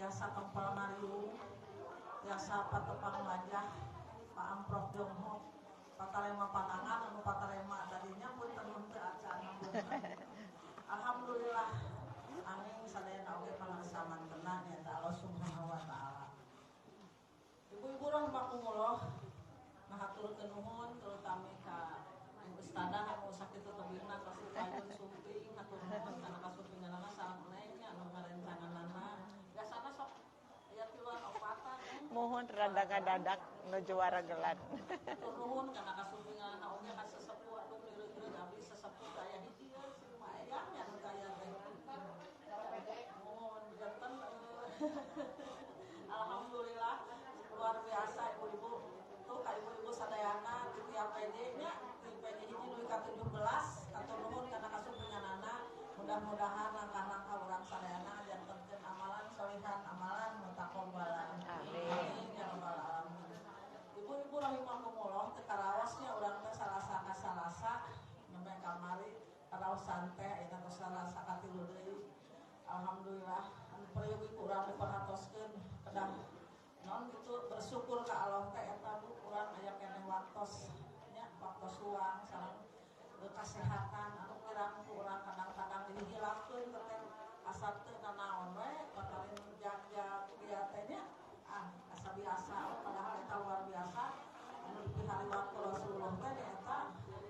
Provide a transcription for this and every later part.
biasa kempal mariung, biasa patepang wajah, Pak Amprok Jongho, patarema panangan, anu patarema tadinya pun tenun teu acan. Alhamdulillah, angin sadayana oge pangarasaman tenang ya Allah Subhanahu wa taala. Ibu-ibu rahimakumullah, mahaturkeun nuhun terutama ka Ustadzah anu sakit tebingna kasupayun sumping hatur nuhun kana kasumpinganna sareng neng anu ngarencanganana. Biasana sok aya tiluan opatan mohon rada kadadak nu juara gelar. Hatur nuhun kana kasumpinganna oge ka sesepuh anu lireug-lireug abdi sesepuh aya hiji si Mayang anu aya teh. Mohon janten alhamdulillah luar biasa ibu-ibu. Tuh ka ibu-ibu sadayana di tiap PD nya PD hiji nu ka 17 katur nuhun kana kasumpinganana. Mudah-mudahan langkah-langkah urang sadayana jantenkeun amalan solihan amalan mutaqabbalan. Amin ya rabbal alamin. Ibu-ibu rahimakumullah teu karawasnya urang teh salasa ka salasa nembe kamari karaos santai eta teh salasa ka 3 deui. Alhamdulillah anu prieugi urang diperhatoskeun kedah non gitu bersyukur ka Allah teh eta Bu urang aya keneh waktos nya waktos luang sareng kesehatan anu kirang ku urang kadang-kadang dihilangkeun teh asal teu nanaon we bakarin jaga kieu teh nya asa biasa padahal eta luar biasa anu dipihariwang ku Rasulullah teh eta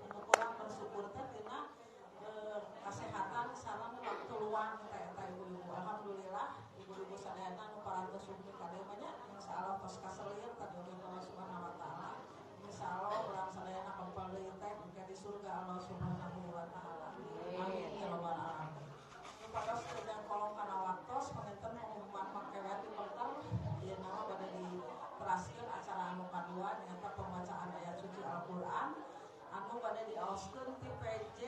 anu kurang bersyukur teh tina kesehatan sareng waktu luang teh eta ibu-ibu. Alhamdulillah ibu-ibu sadayana anu parantos sumping kadeu nya insyaallah tos kaselir ka Allah Subhanahu wa taala. Insyaallah urang sadayana kempal deui teh engke di surga Allah Subhanahu wa taala. Amin ya rabbal alamin. Pados sedang kolong kana waktos panginten pengumuman makewet di portal ieu nama bade diteraskeun acara anu kadua nyaeta pembacaan ayat suci Al-Qur'an anu bade diaoskeun ti PJ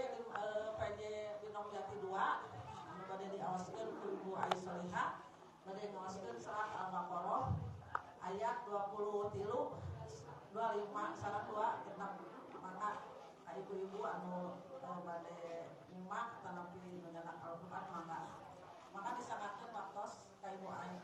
Binong Jati 2 anu bade diaoskeun ku Ibu Aisyah bade ngaoskeun surat Al-Baqarah ayat 23 25 sareng 2 kitab maka ka ibu-ibu anu bade nyimak tanapi menyenak Al-Qur'an maka disangatkeun waktos ka Ibu Ai.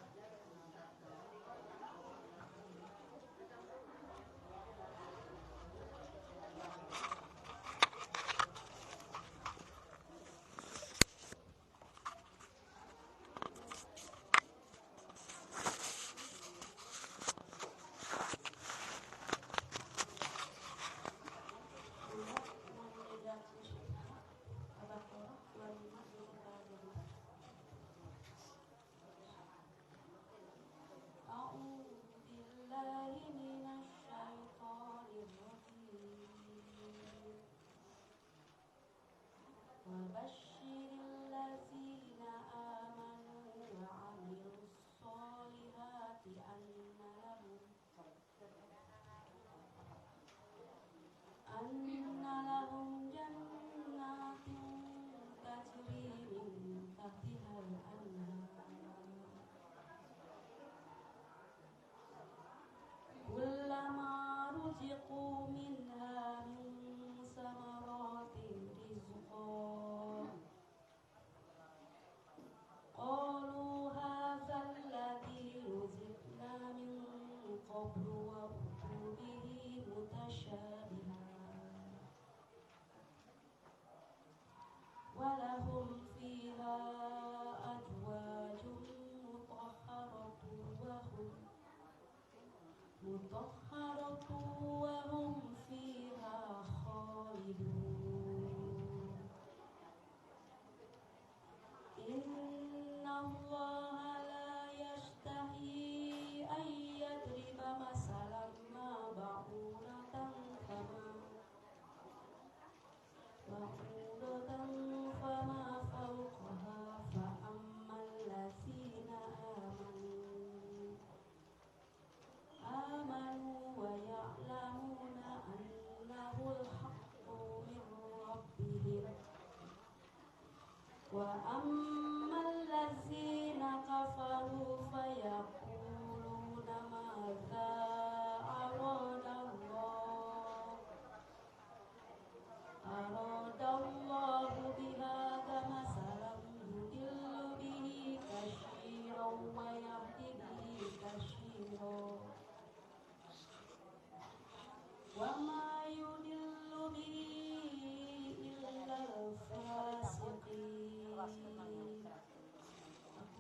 Aku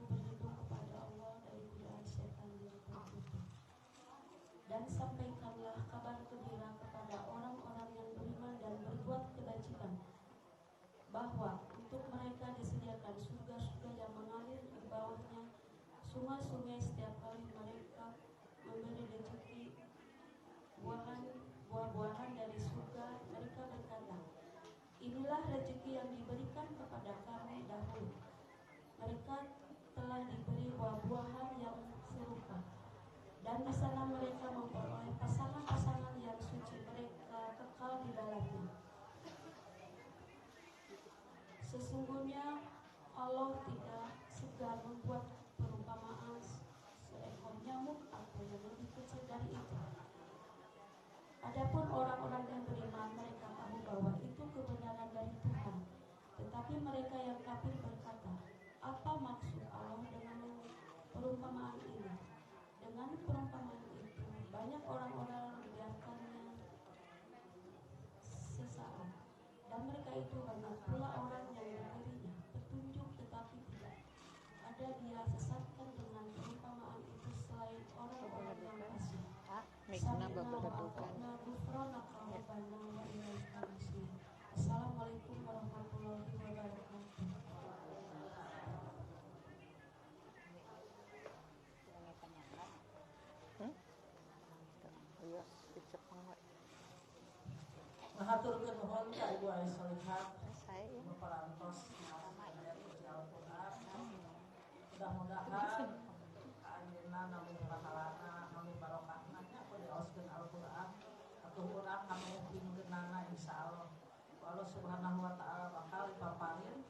berlindung kepada Allah dari godaan setan yang terkutuk. Dan sampaikanlah kabar gembira kepada orang-orang yang beriman dan berbuat kebajikan, bahwa untuk mereka disediakan surga-surga yang mengalir di bawahnya sungai-sungai setiap kali mereka memberi rezeki buah-buahan dari surga. Mereka berkata, inilah rezeki yang diberikan kepada kami dahulu. Mereka telah diberi buah-buahan yang serupa, dan di sana mereka memperoleh pasangan-pasangan yang suci, mereka kekal di dalamnya. Sesungguhnya Allah tidak segan membuat perumpamaan seekor nyamuk atau yang lebih kecil dari itu. Adapun orang-orang yang beriman, mereka tahu bahwa itu kebenaran dari Tuhan. Tetapi mereka yang kafir berkata, apa maksud Allah dengan perumpamaan ini? Dengan perumpamaan itu, banyak orang-orang membiarkannya sesaat, dan mereka itu banyak pula orang yang memberinya petunjuk, tetapi tidak ada dia sesatkan dengan perumpamaan itu selain orang-orang yang fasik. Assalamualaikum warahmatullahi wabarakatuh. Mahaturkeun nuhun ka Ibu Ais Solihat meparantos ayat suci Al-Qur'an. Mudah-mudahan ayeuna nami pahalana nami barokahna nya ku dioskeun Al-Qur'an atuh urang kami pinggeunana insyaallah. Allah Subhanahu wa taala bakal dipaparin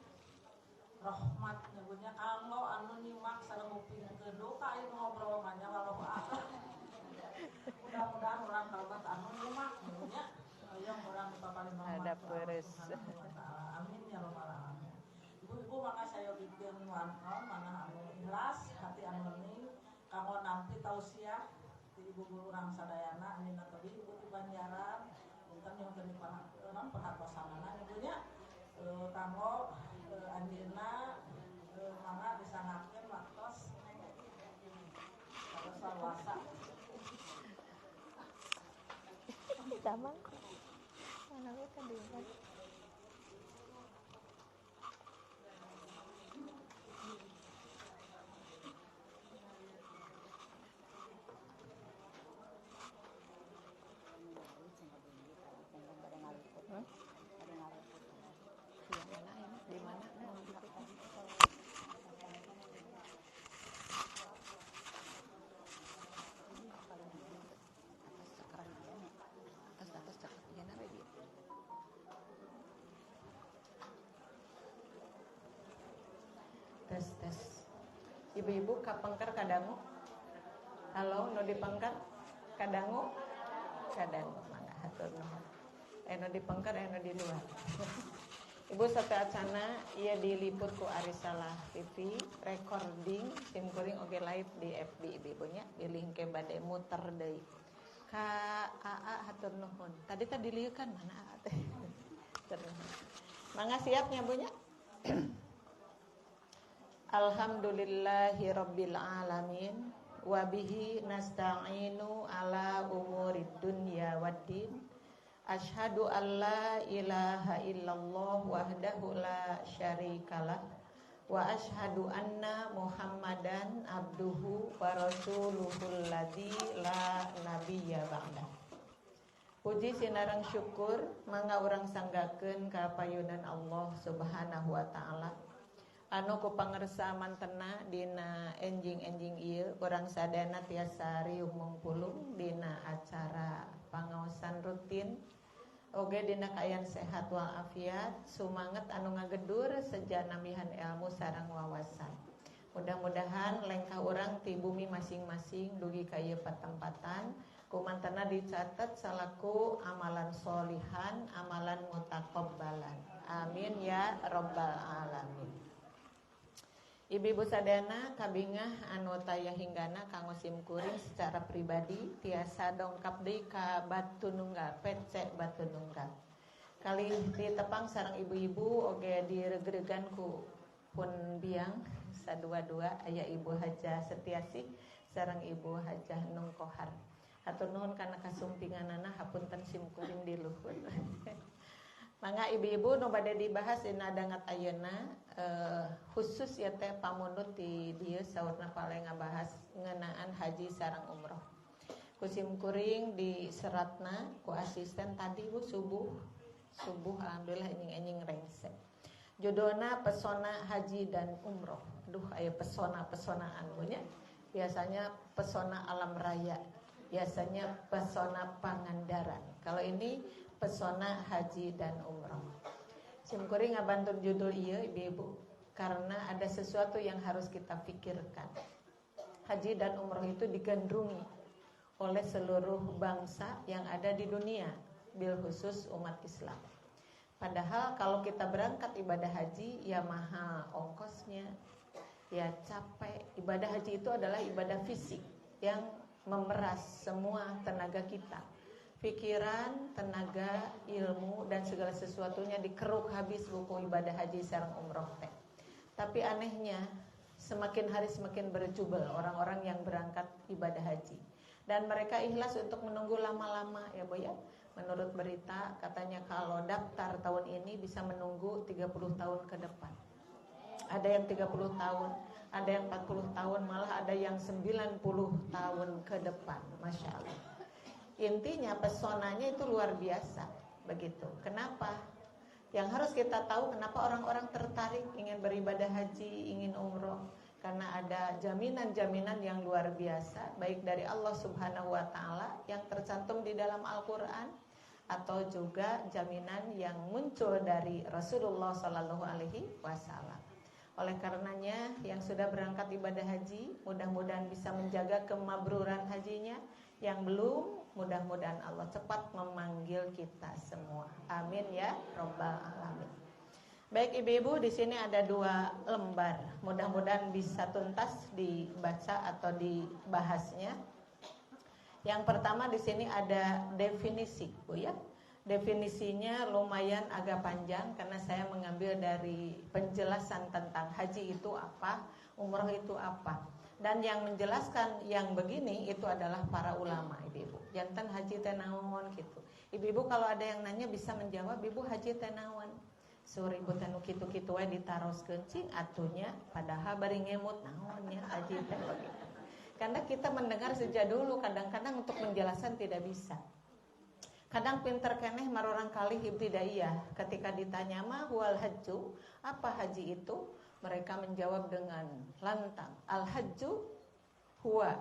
rahmat nyebutnya kanggo anu nyimak sareng ngupingkeun doa ieu ngobrol mah nya walau mudah-mudahan urang kalabat anu nyimak nya yang orang dipaparin ada beres. Amin ya rabbal alamin. Ibu-ibu maka saya bikin wancon mana anu ikhlas hati anu leuning kanggo nampi tausiah ti ibu guru urang sadayana anjeunna tadi ibu ti Banjaran punten nyuhun pangapunten perhatosanana ibunya kanggo anjeunna mangga disangakeun waktos pada salawasa Sama. Mana tadi kan? Di mana? Tes. Ibu-ibu kapengker kadangu. Halo, nu dipengker kadangu. Mangga hatur nuhun. Nu dipengker nu di luar. Ibu sateacana ieu diliput ku Arisalah TV, recording simkuring oge live di FB ibu-ibunya, dilingke bade muter deui. Ka AA hatur nuhun. Tadi dilieukeun mana AA teh. Mangga siap nya Bu nya? Alhamdulillahi rabbil alamin wa bihi nasta'inu ala umurid dunya waddin. Asyhadu an la ilaha illallah wahdahu la syarikalah wa asyhadu anna Muhammadan abduhu wa rasuluhul ladzi la nabiyya ba'dah. Puji sinareng syukur mangga urang sanggakeun ka payunan Allah Subhanahu wa taala anu ku pangersa mantena dina enjing-enjing ieu urang sadana tiasa riuh mungpulung dina acara pangaosan rutin oge dina kaayaan sehat walafiat sumanget anu ngagedur sejanamihan ilmu sareng wawasan. Mudah-mudahan lengkah urang ti bumi masing-masing dugi ka ieu patempatan kumantena dicatet salaku amalan solihan amalan mutakabbalan. Amin ya rabbal alamin. Ibu-ibu sadana kabingah anu taya hinggana kanggo simkuring secara pribadi tiasa dongkap deui ka Batu Nunggal PC Batu Nunggal. Kali ditepang sareng ibu-ibu oge diregeregan ku pun biang sadua-dua aya Ibu Hajah Setiasih sareng Ibu Hajah Nungkohar. Hatur nuhun kana kasumpinganana hapunten simkuring di luhur. Mangga ibu-ibu nu bade dibahas dina dangat ayeuna khusus ya teh pamunut di dieu saurna paleng ngabahas ngeunaan haji sareng umroh. Kusim kuring di seratna ku asisten tadi Bu subuh alhamdulillah enjing rengse. Judulna pesona haji dan umroh. Duh aya pesona-pesonaan Bu nya. Biasanya pesona alam raya, biasanya pesona Pangandaran. Kalau ini pesona haji dan umroh. Simkuring ngabantun judul ieu ibu-ibu karena ada sesuatu yang harus kita pikirkan. Haji dan umroh itu digandrungi oleh seluruh bangsa yang ada di dunia, bil khusus umat Islam. Padahal kalau kita berangkat ibadah haji ya mahal ongkosnya, ya capek. Ibadah haji itu adalah ibadah fisik yang memeras semua tenaga kita. Pikiran, tenaga, ilmu dan segala sesuatunya dikeruk habis buku ibadah haji sareng umroh teh. Tapi anehnya semakin hari semakin berjubel orang-orang yang berangkat ibadah haji. Dan mereka ikhlas untuk menunggu lama-lama ya Bu ya. Menurut berita katanya kalau daftar tahun ini bisa menunggu 30 tahun ke depan. Ada yang 30 tahun, ada yang 40 tahun, malah ada yang 90 tahun ke depan. Masya Allah. Intinya pesonanya itu luar biasa begitu. Kenapa? Yang harus kita tahu kenapa orang-orang tertarik ingin beribadah haji, ingin umroh. Karena ada jaminan-jaminan yang luar biasa, baik dari Allah Subhanahu wa Ta'ala yang tercantum di dalam Al-Quran, atau juga jaminan yang muncul dari Rasulullah Sallallahu Alaihi Wasallam. Oleh karenanya yang sudah berangkat ibadah haji mudah-mudahan bisa menjaga kemabruran hajinya. Yang belum, mudah-mudahan Allah cepat memanggil kita semua. Amin ya Rabbal Alamin. Baik ibu-ibu, di sini ada 2 lembar. Mudah-mudahan bisa tuntas dibaca atau dibahasnya. Yang pertama di sini ada definisi, Bu ya. Definisinya lumayan agak panjang karena saya mengambil dari penjelasan tentang haji itu apa, umroh itu apa. Dan yang menjelaskan yang begini itu adalah para ulama ibu-ibu. Jantan haji teh naon gitu. Ibu-ibu kalau ada yang nanya bisa menjawab, ibu haji teh naon. Suri ibu teh nu kitu-kitu wae ditaroskeun cing atunya padahal bari ngemut naonnya haji teh begitu. Karena kita mendengar sejak dulu kadang-kadang untuk penjelasan tidak bisa. Kadang pinter keneh marorang kali ibtidaiyah ketika ditanya mah wal hajju, apa haji itu? Mereka menjawab dengan lantang, al-hajju huwa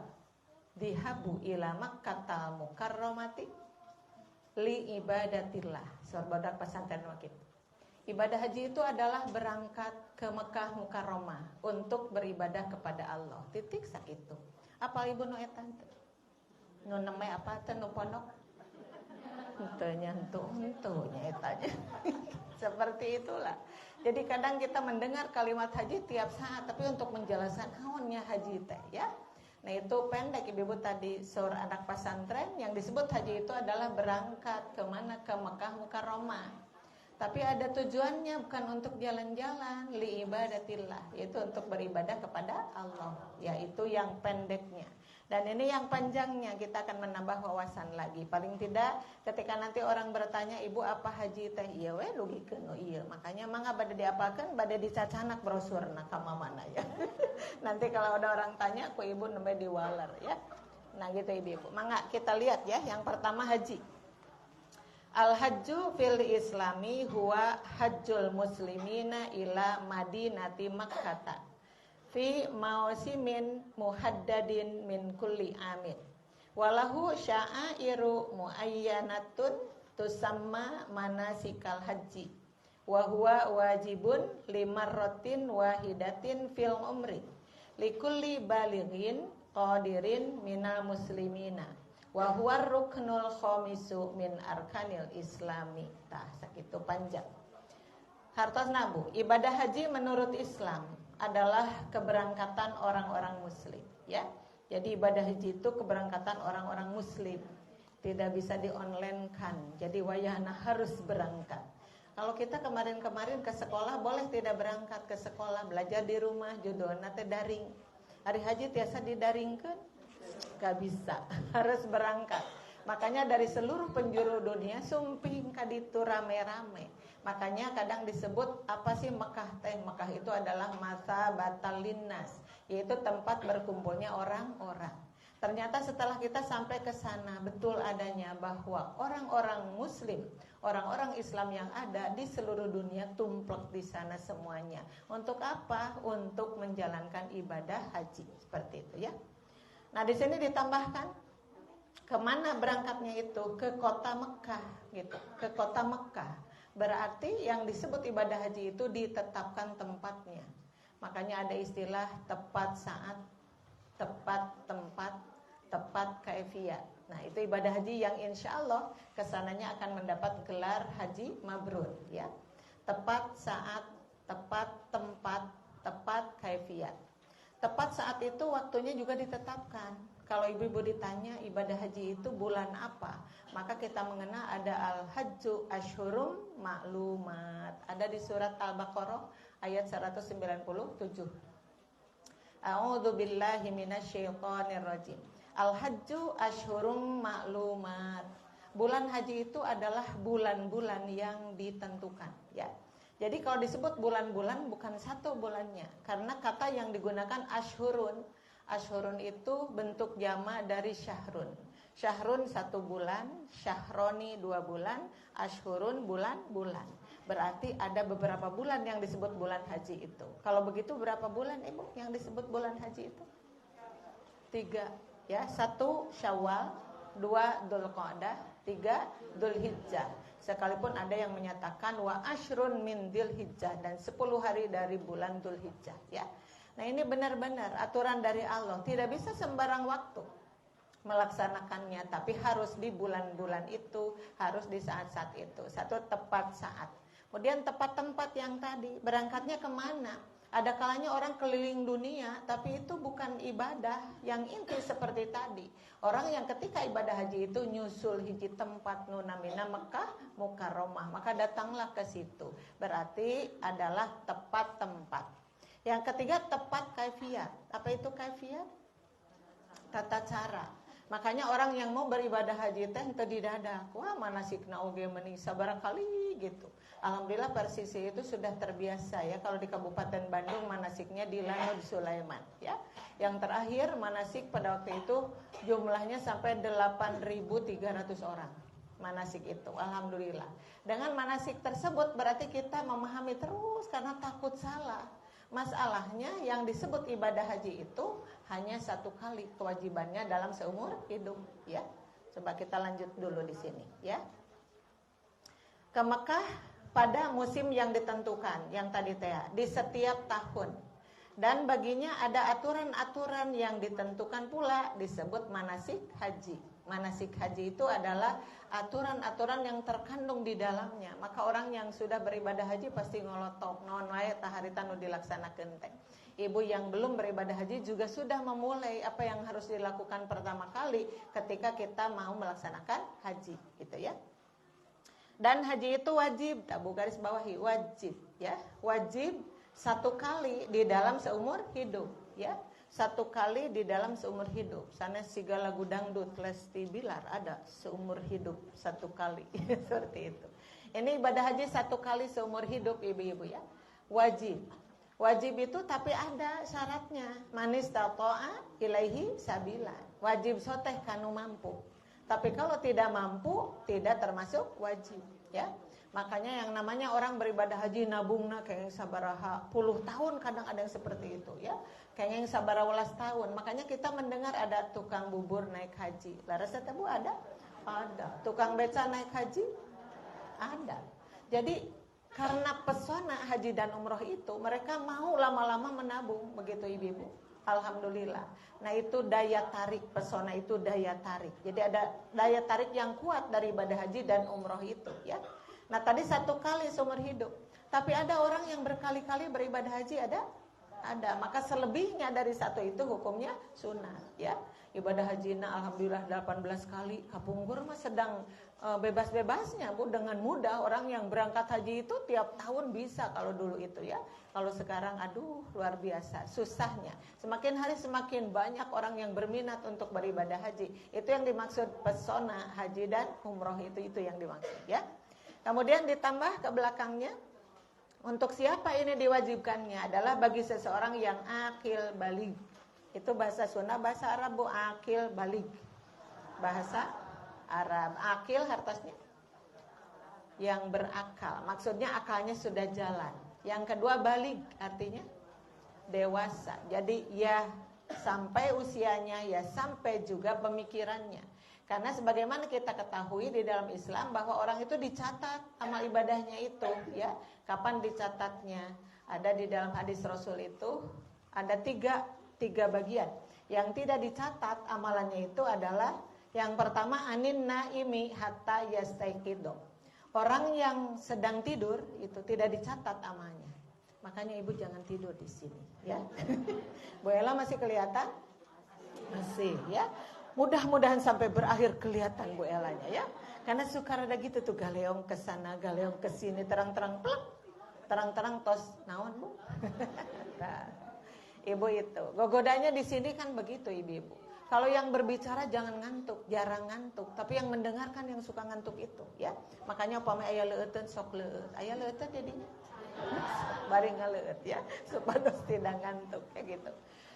dihabu ila Makkatal Mukarramati li ibadatillah. Sorbodak pesantren wakit. Ibadah haji itu adalah berangkat ke Mekah Mukarramah untuk beribadah kepada Allah. Titik sakitu. Apa ibu nu eta teh? Nu neme apa teh nu pondok? Henteu nya etanya. Seperti itulah. Jadi kadang kita mendengar kalimat haji tiap saat, tapi untuk menjelaskan naonnya haji teh ya. Nah itu pendek ibu-ibu tadi seorang anak pesantren yang disebut haji itu adalah berangkat ke mana, ke Mekah Mukarramah. Tapi ada tujuannya bukan untuk jalan-jalan, li ibadatillah, yaitu untuk beribadah kepada Allah. Yaitu yang pendeknya. Dan ini yang panjangnya, kita akan menambah wawasan lagi. Paling tidak ketika nanti orang bertanya, ibu apa haji teh? Iya we lugikeun nu ieu. Makanya mangga bade diapakeun, bade dicacanak brosurna ka mamana ya. Nanti kalau ada orang tanya, ku ibu nembe diwaler ya. Nah gitu ibu-ibu. Mangga kita lihat ya, yang pertama haji. Al-hajju fil islami huwa hajjul muslimina ila madinati Makkah fi mausimin muhaddadin min kulli amin walahu sya'airu muayyanatun tusamma manasikal haji wa huwa wajibun limarratin wahidatin fil umri likulli balighin qadirin minal muslimina wa huwa ruknul khamisu min arkanil islami. Tah sakitu panjang. Hartos nabu, ibadah haji menurut Islam adalah keberangkatan orang-orang muslim ya. Jadi ibadah haji itu keberangkatan orang-orang muslim. Tidak bisa di-online kan. Jadi wayahna harus berangkat. Kalau kita kemarin-kemarin ke sekolah, boleh tidak berangkat ke sekolah, belajar di rumah, jodohna teh daring. Hari haji tiasa didaringkeun? Gak bisa, harus berangkat. Makanya dari seluruh penjuru dunia sumping kaditu rame-rame. Makanya kadang disebut apa sih Mekah teh? Mekah itu adalah masa batal linnas, yaitu tempat berkumpulnya orang-orang. Ternyata setelah kita sampai ke sana, betul adanya bahwa orang-orang muslim, orang-orang Islam yang ada di seluruh dunia tumplek di sana semuanya. Untuk apa? Untuk menjalankan ibadah haji, seperti itu ya. Nah, di sini ditambahkan kemana berangkatnya itu? Ke kota Mekah gitu, ke kota Mekah. Berarti yang disebut ibadah haji itu ditetapkan tempatnya. Makanya ada istilah tepat saat, tepat tempat, tepat kaifiyat. Nah, itu ibadah haji yang insya Allah kesananya akan mendapat gelar haji mabrur ya. Tepat saat, tepat tempat, tepat kaifiyat. Tepat saat itu waktunya juga ditetapkan. Kalau ibu-ibu ditanya ibadah haji itu bulan apa, maka kita mengenal ada al-hajju asyhurum ma'lumat. Ada di surat Al-Baqarah ayat 197. A'udzu billahi minasyaitonir rajim. Al-hajju asyhurum ma'lumat. Bulan haji itu adalah bulan-bulan yang ditentukan ya. Jadi kalau disebut bulan-bulan bukan satu bulannya, karena kata yang digunakan asyhurun. Asyhurun itu bentuk jamak dari syahrun. Syahrun 1 bulan, syahroni 2 bulan, asyhurun bulan-bulan. Berarti ada beberapa bulan yang disebut bulan haji itu. Kalau begitu berapa bulan Ibu yang disebut bulan haji itu? 3 ya, 1 Syawal, 2 Dzulqa'dah, 3 Dzulhijjah. Sekalipun ada yang menyatakan wa asyrun min Dzulhijjah, dan 10 hari dari bulan Dzulhijjah ya. Nah, ini benar-benar aturan dari Allah, tidak bisa sembarang waktu melaksanakannya, tapi harus di bulan-bulan itu, harus di saat-saat itu. Satu, tepat saat. Kemudian tepat tempat yang tadi, berangkatnya kemana? Ada kalanya orang keliling dunia, tapi itu bukan ibadah yang inti seperti tadi. Orang yang ketika ibadah haji itu nyusul hiji tempat nunamina Mekah Mukarramah, maka datanglah ke situ. Berarti adalah tepat tempat. Yang ketiga tepat kaifiyat. Apa itu kaifiyat? Tata cara. Makanya orang yang mau beribadah haji teh teu didadak. Wah, manasikna oge meuni sabarangkali gitu. Alhamdulillah Persisi itu sudah terbiasa ya. Kalau di Kabupaten Bandung manasiknya di Lanud Sulaiman ya. Yang terakhir manasik pada waktu itu jumlahnya sampai 8.300 orang. Manasik itu, alhamdulillah. Dengan manasik tersebut berarti kita memahami terus karena takut salah. Masalahnya yang disebut ibadah haji itu hanya 1 kali kewajibannya dalam seumur hidup ya. Coba kita lanjut dulu di sini ya. Ke Mekah pada musim yang ditentukan, yang tadi teh di setiap tahun. Dan baginya ada aturan-aturan yang ditentukan pula disebut manasik haji. Manasik haji itu adalah aturan-aturan yang terkandung di dalamnya. Maka orang yang sudah beribadah haji pasti ngolotok naon wae tah harita nu dilaksanakeun teh. Ibu yang belum beribadah haji juga sudah memulai apa yang harus dilakukan pertama kali ketika kita mau melaksanakan haji, gitu ya. Dan haji itu wajib, tabu garis bawahi, wajib ya. Wajib 1 kali di dalam seumur hidup ya. 1 kali di dalam seumur hidup. Sana siga lagu dangdut Lesti Bilar ada seumur hidup 1 kali seperti itu. Ini ibadah haji 1 kali seumur hidup ibu-ibu ya. Wajib. Wajib itu tapi ada syaratnya. Manis taqa'a ilaihi sabila. Wajib soteh kanu mampu. Tapi kalau tidak mampu tidak termasuk wajib ya. Makanya yang namanya orang beribadah haji nabungna kenging sabaraha puluh tahun, kadang ada yang seperti itu ya. Kenging sabaraha welas tahun. Makanya kita mendengar ada tukang bubur naik haji. Laras teh Bu ada? Ada. Tukang beca naik haji? Ada. Jadi karena pesona haji dan umroh itu mereka mau lama-lama menabung, begitu ibu-ibu. Alhamdulillah. Nah itu daya tarik, pesona itu daya tarik. Jadi ada daya tarik yang kuat dari ibadah haji dan umroh itu ya. Nah tadi 1 kali seumur hidup. Tapi ada orang yang berkali-kali beribadah haji, ada? ada. Maka selebihnya dari satu itu hukumnya sunat, ya. Ibadah hajina alhamdulillah 18 kali. Kapungkur mah sedang bebas-bebasnya, Bu, dengan mudah. Orang yang berangkat haji itu tiap tahun bisa kalau dulu itu, ya. Kalau sekarang aduh luar biasa susahnya. Semakin hari semakin banyak orang yang berminat untuk beribadah haji. Itu yang dimaksud pesona haji dan umroh, itu yang dimaksud, ya. Kemudian ditambah ke belakangnya, untuk siapa ini diwajibkannya adalah bagi seseorang yang akil baligh. Itu bahasa Sunda, bahasa Arab, Bu, akil baligh. Bahasa Arab, akil hartosnya yang berakal. Maksudnya akalnya sudah jalan. Yang kedua baligh artinya dewasa. Jadi ya sampai usianya, ya sampai juga pemikirannya. Karena sebagaimana kita ketahui di dalam Islam bahwa orang itu dicatat amal ibadahnya itu, ya. Kapan dicatatnya? Ada di dalam hadis Rasul itu ada tiga bagian. Yang tidak dicatat amalannya itu adalah yang pertama anin naimi hatta yastaiqido. Orang yang sedang tidur itu tidak dicatat amalnya. Makanya ibu jangan tidur di sini, ya. Bu Ella masih kelihatan? Masih, ya. Mudah-mudahan sampai berakhir kelihatan Bu Elanya, ya. Karena suka rada gitu tuh, galeong ke sana, galeong ke sini, terang-terang plek. Terang-terang tos naon, Bu. Nah, ibu itu. Gogodanya di sini kan begitu, ibu-ibu. Kalau yang berbicara jangan ngantuk, jarang ngantuk, tapi yang mendengarkan yang suka ngantuk itu, ya. Makanya upama aya leueteun sok leueut. Aya leueteun jadinya. Bari ngaleueut, ya, supados tidak ngantuk kayak gitu.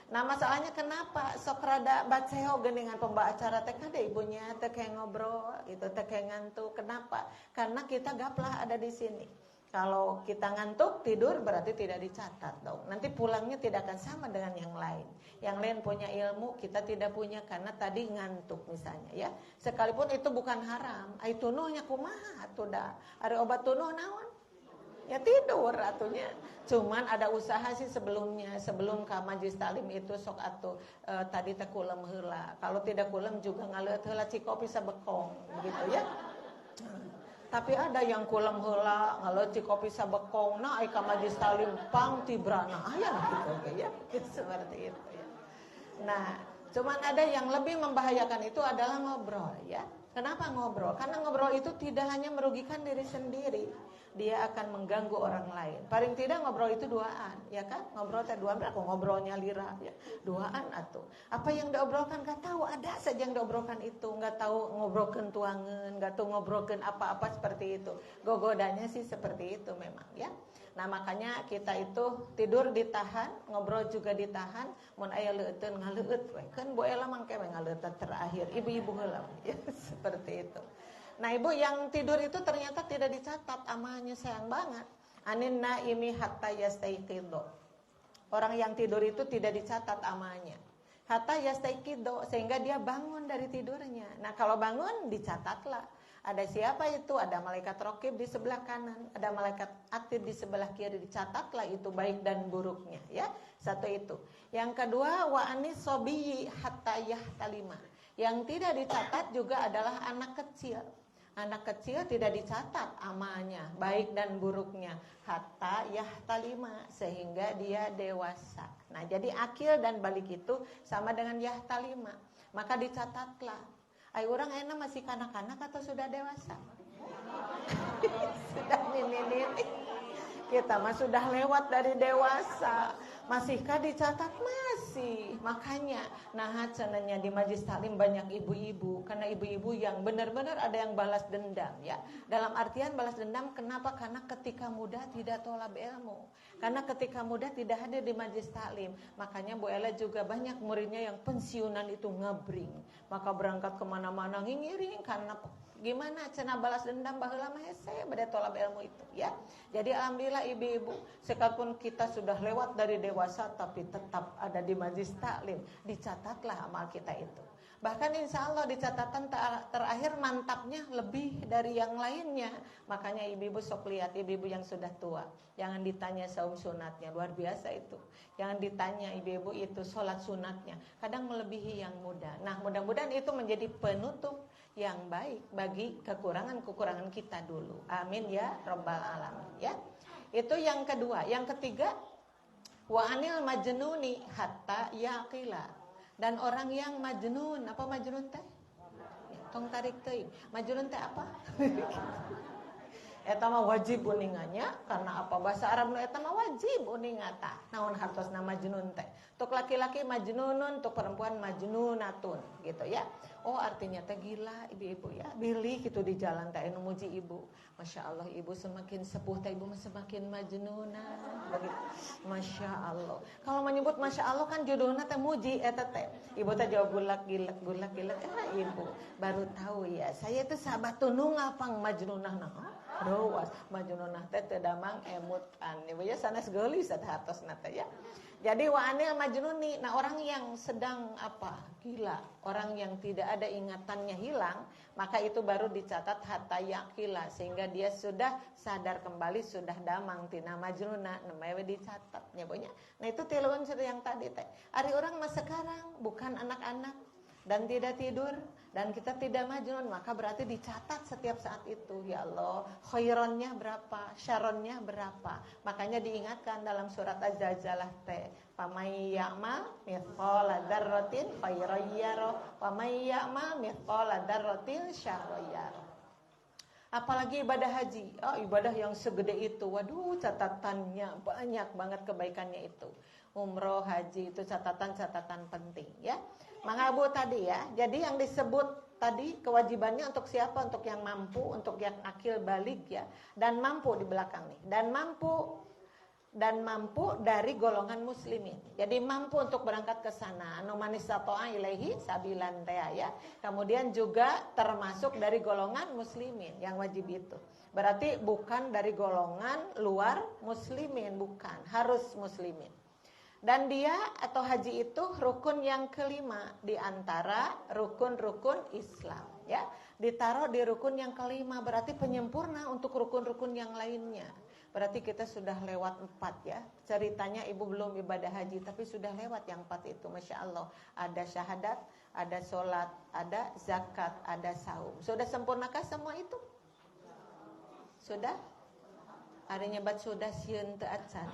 Nah, masalahnya kenapa sok rada baceo geuningan pembawa acara teh kada ibunya teh kayak ngobrol gitu, teh kayak ngantuk. Kenapa? Karena kita gaplah ada di sini. Kalau kita ngantuk tidur berarti tidak dicatat dong. Nanti pulangnya tidak akan sama dengan yang lain. Yang lain punya ilmu, kita tidak punya karena tadi ngantuk misalnya, ya. Sekalipun itu bukan haram. Ai tunuhnya kumaha atuh da? Ari obat tunuh naon? Ya tidur atunya. Cuman ada usaha sih sebelumnya, sebelum ke majlis talim itu sok atuh tadi teh kulem heula. Kalau tidak kulem juga ngaleueut heula cikopi sabekong begitu, ya. Tapi ada yang kulem heula ngaleueut cikopi sabekong na ai ka majlis talim pang tibrana aya gitu, ya. Seperti itu, ya. Nah, cuman ada yang lebih membahayakan itu adalah ngobrol, ya. Kenapa ngobrol? Karena ngobrol itu tidak hanya merugikan diri sendiri, dia akan mengganggu orang lain. Paling tidak ngobrol itu duaan, ya kan? Ngobrol teh duaan, aku ngobrolnya lira, ya. Duaan atuh. Apa yang diobrolkan gak tahu, ada saja yang diobrolkan itu, gak tahu ngobrolkeun tuangeun, gak tahu ngobrolkeun apa-apa seperti itu. Gogodanya sih seperti itu memang, ya. Nah, makanya kita itu tidur ditahan, ngobrol juga ditahan, mun aya leueteun ngaleueut we. Kan Bu Ella mangke we ngaleueut terakhir, ibu-ibu heula, ya. Seperti itu. Nah, ibu yang tidur itu ternyata tidak dicatat amalnya, sayang banget. Anin naimi hatta yastaiqido. Orang yang tidur itu tidak dicatat amalnya. Hatta yastaiqido, sehingga dia bangun dari tidurnya. Nah, kalau bangun dicatatlah. Ada siapa itu? Ada malaikat raqib di sebelah kanan, ada malaikat atid di sebelah kiri. Dicatatlah itu baik dan buruknya, ya. Satu itu. Yang kedua, wa anis sobiyyi hatta yahtalima. Yang tidak dicatat juga adalah anak kecil. Anak kecil tidak dicatat amalnya, baik dan buruknya, hatta yahtalima, sehingga dia dewasa. Nah, jadi akil dan balik itu sama dengan yahtalima. Maka dicatatlah. Ay, orang enak masih kanak-kanak atau sudah dewasa? Sudah nini-nini. Kita mah sudah lewat dari dewasa. Masihkah dicatat? Masih. Makanya nah cenanya di majlis taklim banyak ibu-ibu. Karena ibu-ibu yang benar-benar ada yang balas dendam, ya. Dalam artian balas dendam kenapa? Karena ketika muda tidak tolab ilmu. Karena ketika muda tidak hadir di majlis taklim. Makanya Bu Ella juga banyak muridnya yang pensiunan itu ngabring. Maka berangkat kemana-mana ngingiring karena gimana cenah balas dendam baheula mah hese bade tolab ilmu itu, ya. Jadi alhamdulillah ibu-ibu, sekalipun kita sudah lewat dari dewasa tapi tetap ada di majlis taklim, dicatatlah amal kita itu. Bahkan insya Allah di catatan terakhir mantapnya lebih dari yang lainnya. Makanya ibu-ibu sok lihat ibu-ibu yang sudah tua, jangan ditanya saum sunatnya, luar biasa itu. Jangan ditanya ibu-ibu itu sholat sunatnya, kadang melebihi yang muda. Nah, mudah-mudahan itu menjadi penutup yang baik bagi kekurangan-kekurangan kita dulu. Amin ya Rabbal Alamin, ya. Itu yang kedua. Yang ketiga, Wa anil majnuni hatta yaqila. Dan orang yang majnun, apa majnun teh? Tong tarik teuing. Majnun teh apa? Eta mah wajib uninganya karena apa? Bahasa Arab nu eta mah wajib uningata. Naon hartosna majnun teh? Untuk laki-laki majnunun, untuk perempuan majnunatun gitu ya. Oh artinya teh gila ibu-ibu ya. Bilih gitu di jalan teh anu muji ibu. Masya Allah ibu semakin sepuh teh ibu semakin majnunah. Begitu. Masya Allah. Kalau menyebut Masya Allah kan judulnya teh muji eta teh. Ibu teh jawab gulak gilak. Ibu baru tahu ya. Saya itu sahabat tunung apang majnunah nah. Rawas majnunah teh teu damang emutan. Ibu ya sanes geulis eta hartosna teh ya. Jadi wa anil majnuni, nah orang yang sedang apa? Gila, orang yang tidak ada ingatannya hilang, maka itu baru dicatat hatta yaqila sehingga dia sudah sadar kembali, sudah damang tina majnuna, namanya dicatat nya bonya. Nah itu tilu unsur yang tadi teh. Ari orang mah sekarang bukan anak-anak dan tidak tidur dan kita tidak majnun, maka berarti dicatat setiap saat itu. Ya Allah, khaironnya berapa, syaronnya berapa. Makanya diingatkan dalam surat Az-Zalzalah teh, "Pamay ya'mal mithqala dzarratin khairan yara, wa may ya'mal mithqala dzarratin syarran yara." Apalagi ibadah haji, ibadah yang segede itu, waduh catatannya banyak banget kebaikannya itu. Umroh, haji itu catatan-catatan penting ya. Maka Bu tadi ya, jadi yang disebut tadi kewajibannya untuk siapa? Untuk yang mampu, untuk yang akil balik ya. Dan mampu di belakang nih. Dan mampu dari golongan muslimin. Jadi mampu untuk berangkat ke sana. Anu man istata'a ilaihi sabilan ya. Kemudian juga termasuk dari golongan muslimin yang wajib itu. Berarti bukan dari golongan luar muslimin, bukan, harus muslimin. Dan dia atau haji itu rukun yang kelima di antara rukun-rukun Islam ya. Ditaruh di rukun yang kelima berarti penyempurna untuk rukun-rukun yang lainnya. Berarti kita sudah lewat 4 ya. Ceritanya ibu belum ibadah haji tapi sudah lewat yang 4 itu. Masya Allah. Ada syahadat, ada sholat, ada zakat, ada saum. Sudah sempurnakah semua itu? Sudah? Harinya bat sudah sieun teu acan.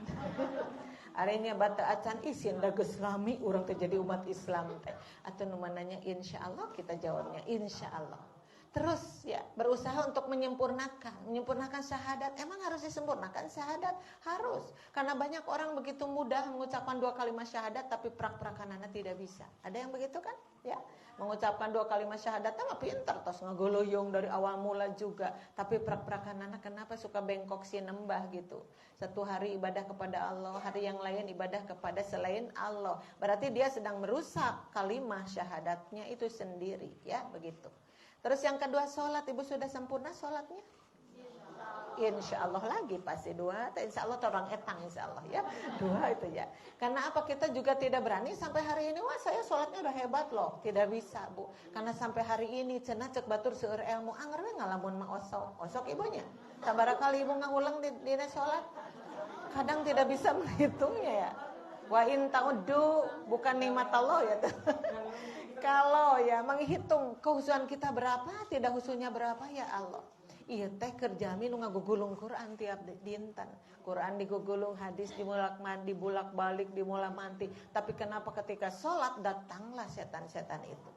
Harinya bat teu acan isin da geus rami urang teh jadi umat Islam teh. Atuh nu mananya insyaallah kita jawabnya insyaallah. Terus ya berusaha untuk menyempurnakan syahadat. Emang harus disempurnakan syahadat? Harus. Karena banyak orang begitu mudah mengucapkan 2 kalimat syahadat tapi prak-prakanana tidak bisa. Ada yang begitu kan? Ya. Mengucapkan 2 kalimat syahadat mah pinter tos ngagoloyong dari awal mula juga. Tapi prak-prakanana kenapa suka bengkok si nembah gitu. Satu hari ibadah kepada Allah, hari yang lain ibadah kepada selain Allah. Berarti dia sedang merusak kalimat syahadatnya itu sendiri ya, begitu. Terus yang kedua sholat, ibu sudah sempurna sholatnya? Insya Allah lagi pasti 2. Insya Allah orang etang insya Allah ya 2 itu ya. Karena apa kita juga tidak berani sampai hari ini. Wah saya sholatnya udah hebat loh. Tidak bisa Bu. Karena sampai hari ini cenah cek batur seueur ilmu anger we ngalamun mah osok ibunya. Sabaraha kali ibu ngulang di sholat. Kadang tidak bisa menghitungnya ya. Wa in ta'uddu bukan nikmat Allah ya. Kalau ya menghitung kehusuan kita berapa, tidak husunya berapa ya Allah. Iya teh kerjami nu ngagugulung Quran tiap dinten. Quran digugulung, hadis dimulak-mandi, bulak-balik, dimulak-manti. Tapi kenapa ketika sholat datanglah setan-setan itu.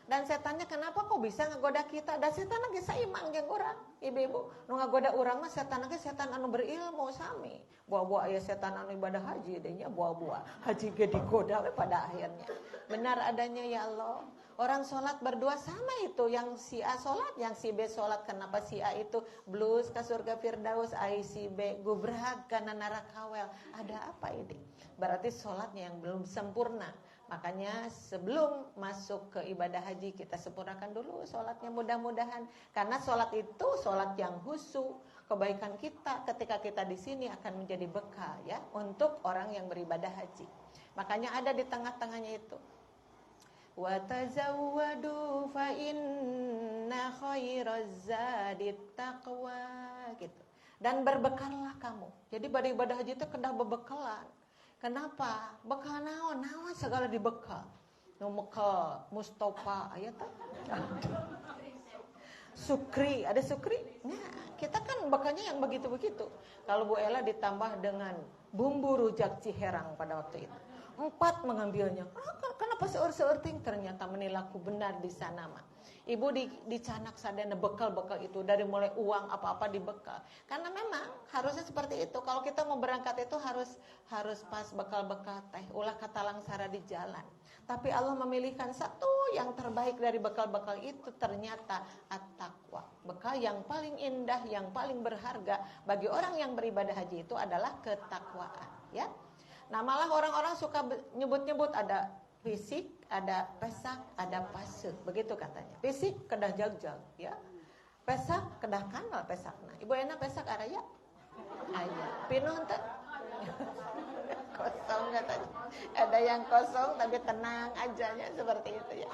Dan setannya kenapa kok bisa ngagoda kita? Dan setan lagi saiman jeung urang. Ibu-ibu, nu ngagoda urang mah setan lagi setan anu berilmu sami. Buah-buah aya setan anu ibadah haji deh nya buah-buah. Haji ge digoda we pada akhirnya. Benar adanya ya Allah. Orang sholat berdua sama itu. Yang si A sholat, yang si B sholat. Kenapa si A itu blus ke surga Firdaus, ai si B gubrag kana neraka wel. Ada apa ini? Berarti sholatnya yang belum sempurna. Makanya sebelum masuk ke ibadah haji kita sempurnakan dulu sholatnya mudah-mudahan. Karena sholat itu sholat yang khusyuk. Kebaikan kita ketika kita di sini akan menjadi bekal ya untuk orang yang beribadah haji. Makanya ada di tengah-tengahnya itu. Wa tazawwadu fa inna khairaz zadit taqwa gitu. Dan berbekallah kamu. Jadi pada ibadah haji itu kedah bebekalan. Kenapa? Bekal naon? Naon segala dibekal. Nu bekal Mustafa aya teh. Sukri, ada sukri. Nah, kita kan bekalnya yang begitu-begitu. Kalau Bu Ella ditambah dengan bumbu rujak Ciherang pada waktu itu. 4 mengambilnya. Kenapa seur-seurting? Ternyata menilaku benar di sana mah. Ibu dicanak sadana bekal-bekal itu dari mulai uang apa-apa dibekal. Karena memang harusnya seperti itu. Kalau kita mau berangkat itu harus pas bekal-bekal teh. Ulah kata langsara di jalan. Tapi Allah memilihkan satu yang terbaik dari bekal-bekal itu ternyata at-taqwa. Bekal yang paling indah, yang paling berharga bagi orang yang beribadah haji itu adalah ketakwaan, ya. Nah, malah orang-orang suka nyebut-nyebut ada fisik, ada pesak, ada pasek, begitu katanya. Fisik kedah jagjag, ya. Pesak kedah kanal pesakna. Ibu enak pesak araya? Aya. Pinuh teh? Kosong katanya. Ada yang kosong tapi tenang ajanya seperti itu ya.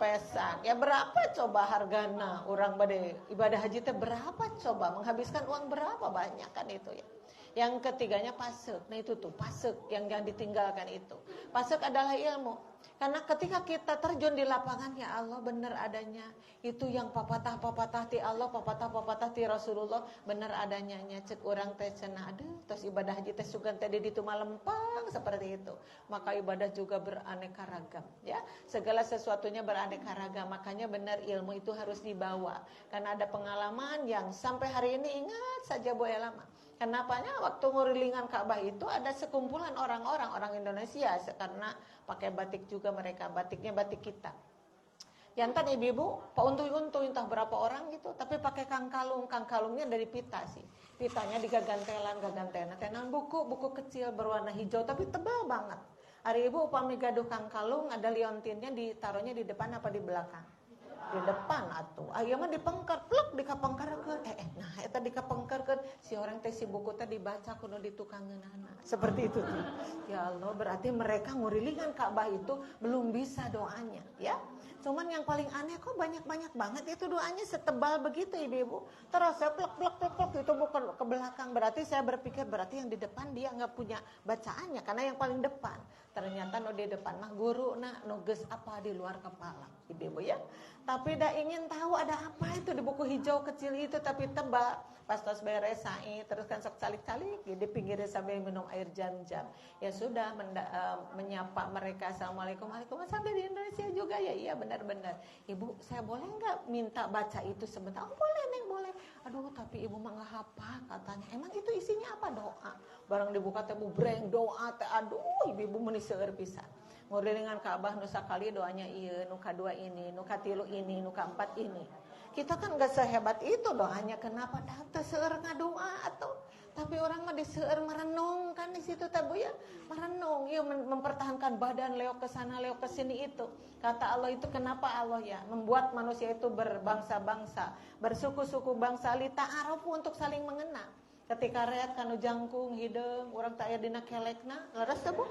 Pesak. Ya berapa coba hargana orang bade ibadah haji teh berapa coba menghabiskan uang berapa banyak kan itu ya. Yang ketiganya pasek. Nah itu tuh pasek yang jangan ditinggalkan itu. Pasek adalah ilmu. Karena ketika kita terjun di lapangan, ya Allah benar adanya. Itu yang papatah-papatah ti Allah, papatah-papatah ti Rasulullah, benar adanya. Cek orang teh cenah aduh, terus ibadah haji teh sugan teh di ditu malempang seperti itu. Maka ibadah juga beraneka ragam, ya. Segala sesuatunya beraneka ragam. Makanya benar ilmu itu harus dibawa. Karena ada pengalaman yang sampai hari ini ingat saja Bu Ella mah. Kenapanya waktu ngurilingan Ka'bah itu ada sekumpulan orang Indonesia karena pakai batik juga mereka, batiknya batik kita. Jantan ibu-ibu, Pak untuy entah berapa orang gitu, tapi pakai kangkalungnya dari pita sih. Pitanya digagantelan, tenan buku kecil berwarna hijau tapi tebal banget. Hari ibu upami gaduh kangkalung ada liontinnya ditaruhnya di depan apa di belakang? Di depan atuh. Aya mah dipengker, plek dikapengkerkeun. Nah eta dikapengkerkeun si orang teh si buku teh dibaca kudu ditukangeunana. Seperti itu tuh. Ya Allah, berarti mereka ngurilingan Ka'bah itu belum bisa doanya, ya. Cuman yang paling aneh kok banyak-banyak banget itu doanya setebal begitu ibu-ibu. Terus saya plek itu bukan ke belakang. Berarti saya berpikir berarti yang di depan dia enggak punya bacaannya karena yang paling depan. Ternyata no di depan mah guru no geus apa di luar kepala ibu-ibu ya. Tapi dah ingin tahu ada apa itu di buku hijau kecil itu tapi tebal. Pas tos beres sa'i terus kan sok calik-calik di pinggirnya sambil minum air jam-jam. Ya sudah menyapa mereka assalamualaikum waalaikumsalam dari Indonesia juga ya. Iya benar-benar. Ibu saya boleh enggak minta baca itu sebentar? Oh boleh Neng boleh. Aduh tapi ibu mah enggak hafal katanya. Emang itu isinya apa? Doa. Barang dibuka teh bubreng doa teh aduh ibu-ibu meuni seueur pisan. Ngurilingan Ka'bah nu sakali doanya ieu, nu kadua ini, nu katilu ini, nu kaempat ini. Kita kan enggak sehebat itu doanya. Kenapa teu seueur ngadoa atuh? Tapi orang mah diseueur merenung kan di situ teh Bu ya. Merenung, ieu mempertahankan badan leok ke sana, leok ke sini itu. Kata Allah itu kenapa Allah ya membuat manusia itu berbangsa-bangsa, bersuku-suku bangsa li ta'arufu untuk saling mengenal. Ketika reat kanu jangkung hideung, urang teh aya dina kelekna, leres teh Bu?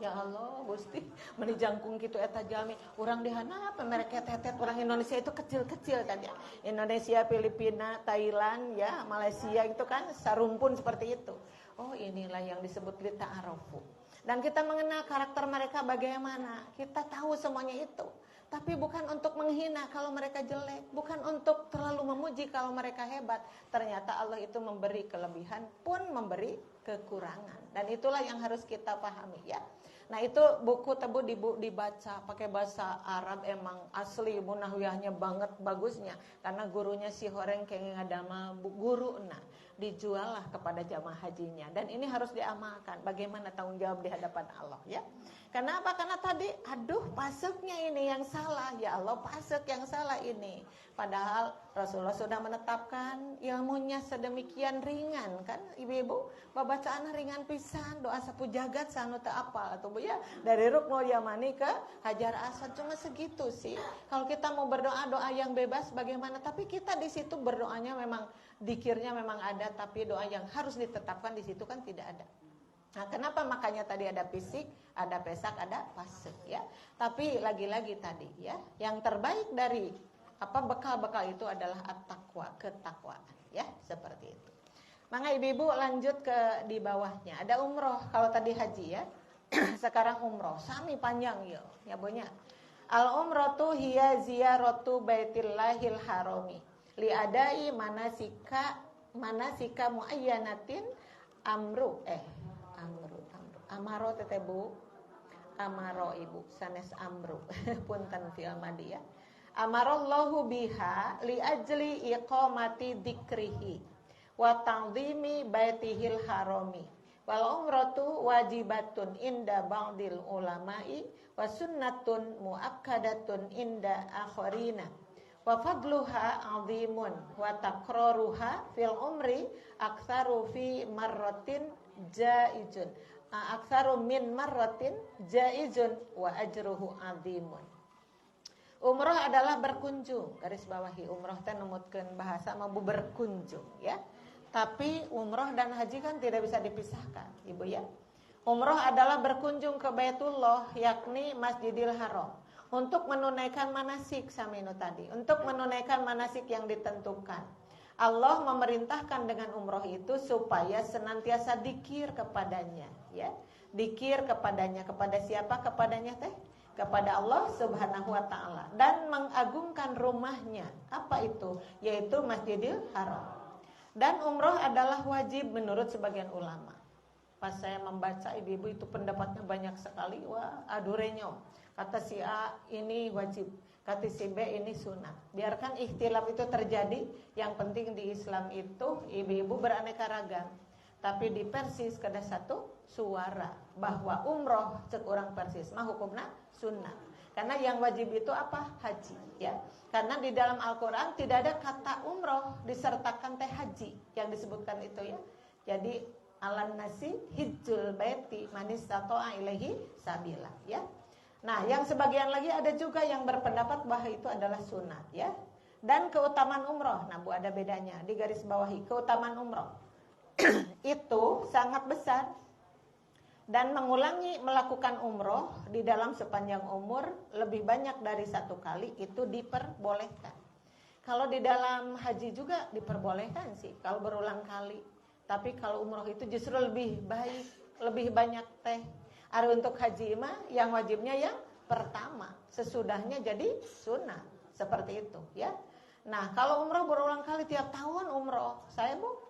Ya Allah, Gusti, meni jangkung kitu eta jalmi. Urang di handap mereka tetet orang Indonesia itu kecil-kecil kan ya. Indonesia, Filipina, Thailand ya, Malaysia itu kan sarumpun seperti itu. Oh, inilah yang disebut li ta'arufu. Dan kita mengenal karakter mereka bagaimana. Kita tahu semuanya itu. Tapi bukan untuk menghina kalau mereka jelek, bukan untuk terlalu memuji kalau mereka hebat. Ternyata Allah itu memberi kelebihan pun memberi kekurangan. Dan itulah yang harus kita pahami ya. Nah itu buku tebu dibaca pakai bahasa Arab emang asli munahwiyahnya banget bagusnya karena gurunya si Horeng kenging adama guru dijual lah kepada jamaah hajinya dan ini harus diamalkan bagaimana tanggung jawab di hadapan Allah ya. Kenapa? Karena tadi aduh paseknya ini yang salah ya Allah pasek yang salah ini. Padahal Rasulullah sudah menetapkan ilmunya sedemikian ringan kan ibu-ibu babacaan ringan pisan doa sapu jagat sanu teu apal atuh Bu ya dari Ruknul Yamani ke Hajar Aswad cuma segitu sih. Kalau kita mau berdoa doa yang bebas bagaimana tapi kita di situ berdoanya memang dikirnya memang ada tapi doa yang harus ditetapkan di situ kan tidak ada. Nah, kenapa makanya tadi ada fisik, ada pesak, ada pasek ya. Tapi lagi-lagi tadi ya, yang terbaik dari bekal-bekal itu adalah at-taqwa, ketakwaan ya, seperti itu. Maka ibu-ibu lanjut ke di bawahnya. Ada umroh kalau tadi haji ya. Sekarang umroh, sami panjang ya bonya. Al-umratu hiya ziyaratu baitillahil harami li adai manasika muayyanatin Amaro teteh Bu. Amaro ibu sanes amru. Punten fi'il madhi ya. Amarallahu biha li ajli iqamati dzikrihi wa ta'zimi baitihil harami. Wal umratu wajibatun inda ba'dil ulama'i wa sunnatun muakkadatun inda akharina. Wa fadluha 'azimun wa takraruha fil umri aktsaru fi marratin jaizun. Aktsaru min marratin jaizun wa ajruhu 'azimun. Umroh adalah berkunjung, garis bawahi umroh teh numutkeun bahasa mampu berkunjung ya. Tapi umroh dan haji kan tidak bisa dipisahkan, Ibu ya. Umroh adalah berkunjung ke Baitullah, yakni Masjidil Haram, untuk menunaikan manasik saminu tadi, untuk menunaikan manasik yang ditentukan. Allah memerintahkan dengan umroh itu supaya senantiasa dikir kepadanya, ya. Dikir kepadanya, kepada siapa? Kepadanya teh? Kepada Allah Subhanahu wa taala, dan mengagungkan rumahnya. Apa itu? Yaitu Masjidil Haram. Dan umroh adalah wajib menurut sebagian ulama. Pas saya membaca ibu-ibu itu pendapatnya banyak sekali. Wah, adurenyo. Kata si A ini wajib, kata si B ini sunat. Biarkan ikhtilaf itu terjadi. Yang penting di Islam itu ibu-ibu beraneka ragam. Tapi di Persis ada satu suara bahwa umroh cek urang Persis mah hukumna sunnah. Karena yang wajib itu apa? Haji, ya. Karena di dalam Al-Qur'an tidak ada kata umroh disertakan teh haji yang disebutkan itu ya. Jadi alan nasi hijjul baiti man istata'a ilaihi sabila, ya. Nah, yang sebagian lagi ada juga yang berpendapat bahwa itu adalah sunat, ya. Dan keutamaan umroh, nah Bu ada bedanya di garis bawahi. Keutamaan umroh itu sangat besar. Dan mengulangi melakukan umroh di dalam sepanjang umur lebih banyak dari satu kali itu diperbolehkan. Kalau di dalam haji juga diperbolehkan sih kalau berulang kali. Tapi kalau umroh itu justru lebih baik, lebih banyak teh. Ari untuk haji mah yang wajibnya yang pertama, sesudahnya jadi sunnah. Seperti itu ya. Nah, kalau umroh berulang kali tiap tahun umroh, saya Bu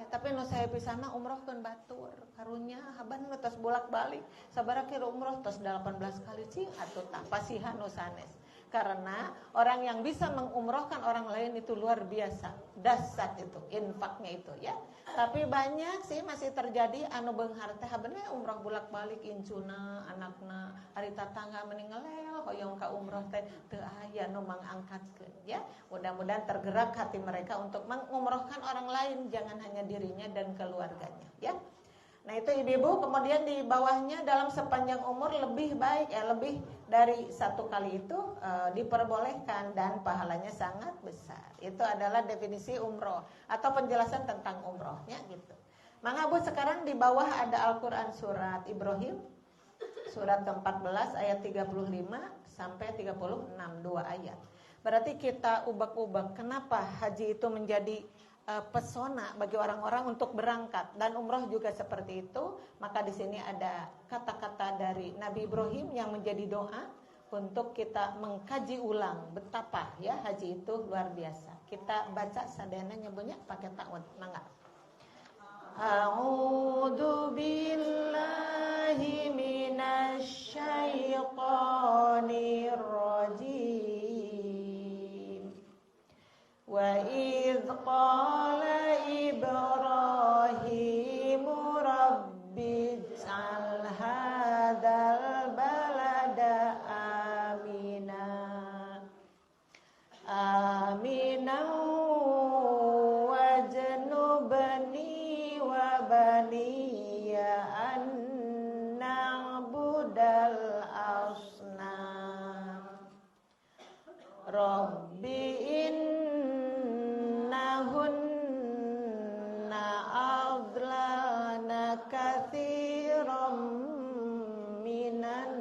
tapi nu saya pisana umroh keun batur karunya haban tos bolak-balik sabaraha kira umroh tos 18 kali cing atuh tah pasihan nu sanes. Karena orang yang bisa mengumrohkan orang lain itu luar biasa, dahsyat itu infaknya itu ya. Tapi banyak sih masih terjadi anu beunghar teh bener umroh bolak-balik incuna anakna ari tatangga meninggal hoyong ka umroh teh teu aya nu mangangkatkeun ya. Mudah-mudahan tergerak hati mereka untuk mengumrohkan orang lain, jangan hanya dirinya dan keluarganya ya. Nah itu ibu-ibu, kemudian di bawahnya dalam sepanjang umur lebih baik lebih dari satu kali itu diperbolehkan dan pahalanya sangat besar. Itu adalah definisi umroh atau penjelasan tentang umrohnya gitu. Mangga Bu, sekarang di bawah ada Al-Quran surat Ibrahim surat ke-14 ayat 35 sampai 36, 2 ayat. Berarti kita ubak-ubak kenapa haji itu menjadi pesona bagi orang-orang untuk berangkat, dan umroh juga seperti itu. Maka di sini ada kata-kata dari Nabi Ibrahim yang menjadi doa untuk kita mengkaji ulang betapa ya haji itu luar biasa. Kita baca sadayana nyebutnya pakai ta'awud. Mangga. A'udzu billahi minasy syaithanir rajim. Wa idz qala Ibrahim rabbi ij'al hadzal balada aminan wajnubni wa baniya an na'budal asnam rabbi innahunna adlana katsiran minan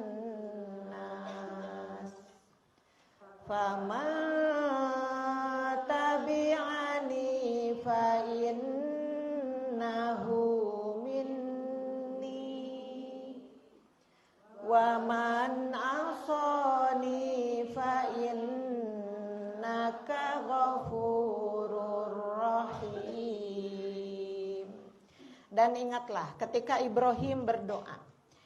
nas faman tabi'ani fa innahu minni wa man asani fa innaka ghafurur rahim. Dan ingatlah ketika Ibrahim berdoa,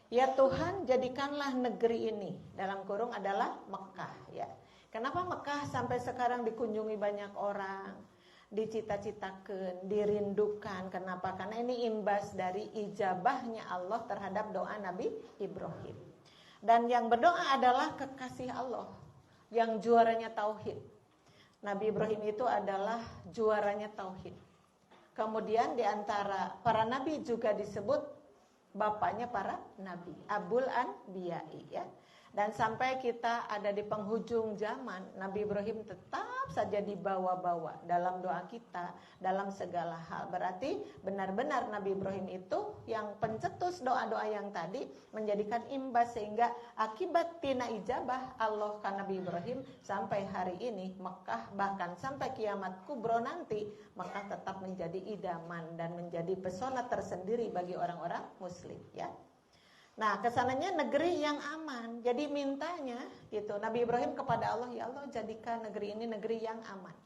ya Tuhan jadikanlah negeri ini, dalam kurung adalah Mekah ya. Kenapa Mekah sampai sekarang dikunjungi banyak orang, dicita-citakan, dirindukan? Kenapa? Karena ini imbas dari ijabahnya Allah terhadap doa Nabi Ibrahim. Dan yang berdoa adalah kekasih Allah, yang juaranya tauhid. Nabi Ibrahim itu adalah juaranya tauhid. Kemudian di antara para nabi juga disebut bapaknya para nabi, Abul Anbiya'i ya. Dan sampai kita ada di penghujung zaman, Nabi Ibrahim tetap saja dibawa-bawa dalam doa kita, dalam segala hal. Berarti benar-benar Nabi Ibrahim itu yang pencetus doa-doa yang tadi menjadikan imbas, sehingga akibat tina ijabah Allah ke Nabi Ibrahim sampai hari ini Mekah, bahkan sampai kiamat kubro nanti, Mekah tetap menjadi idaman dan menjadi pesona tersendiri bagi orang-orang muslim ya. Nah, kesananya negeri yang aman. Jadi mintanya gitu Nabi Ibrahim kepada Allah, ya Allah jadikan negeri ini negeri yang aman.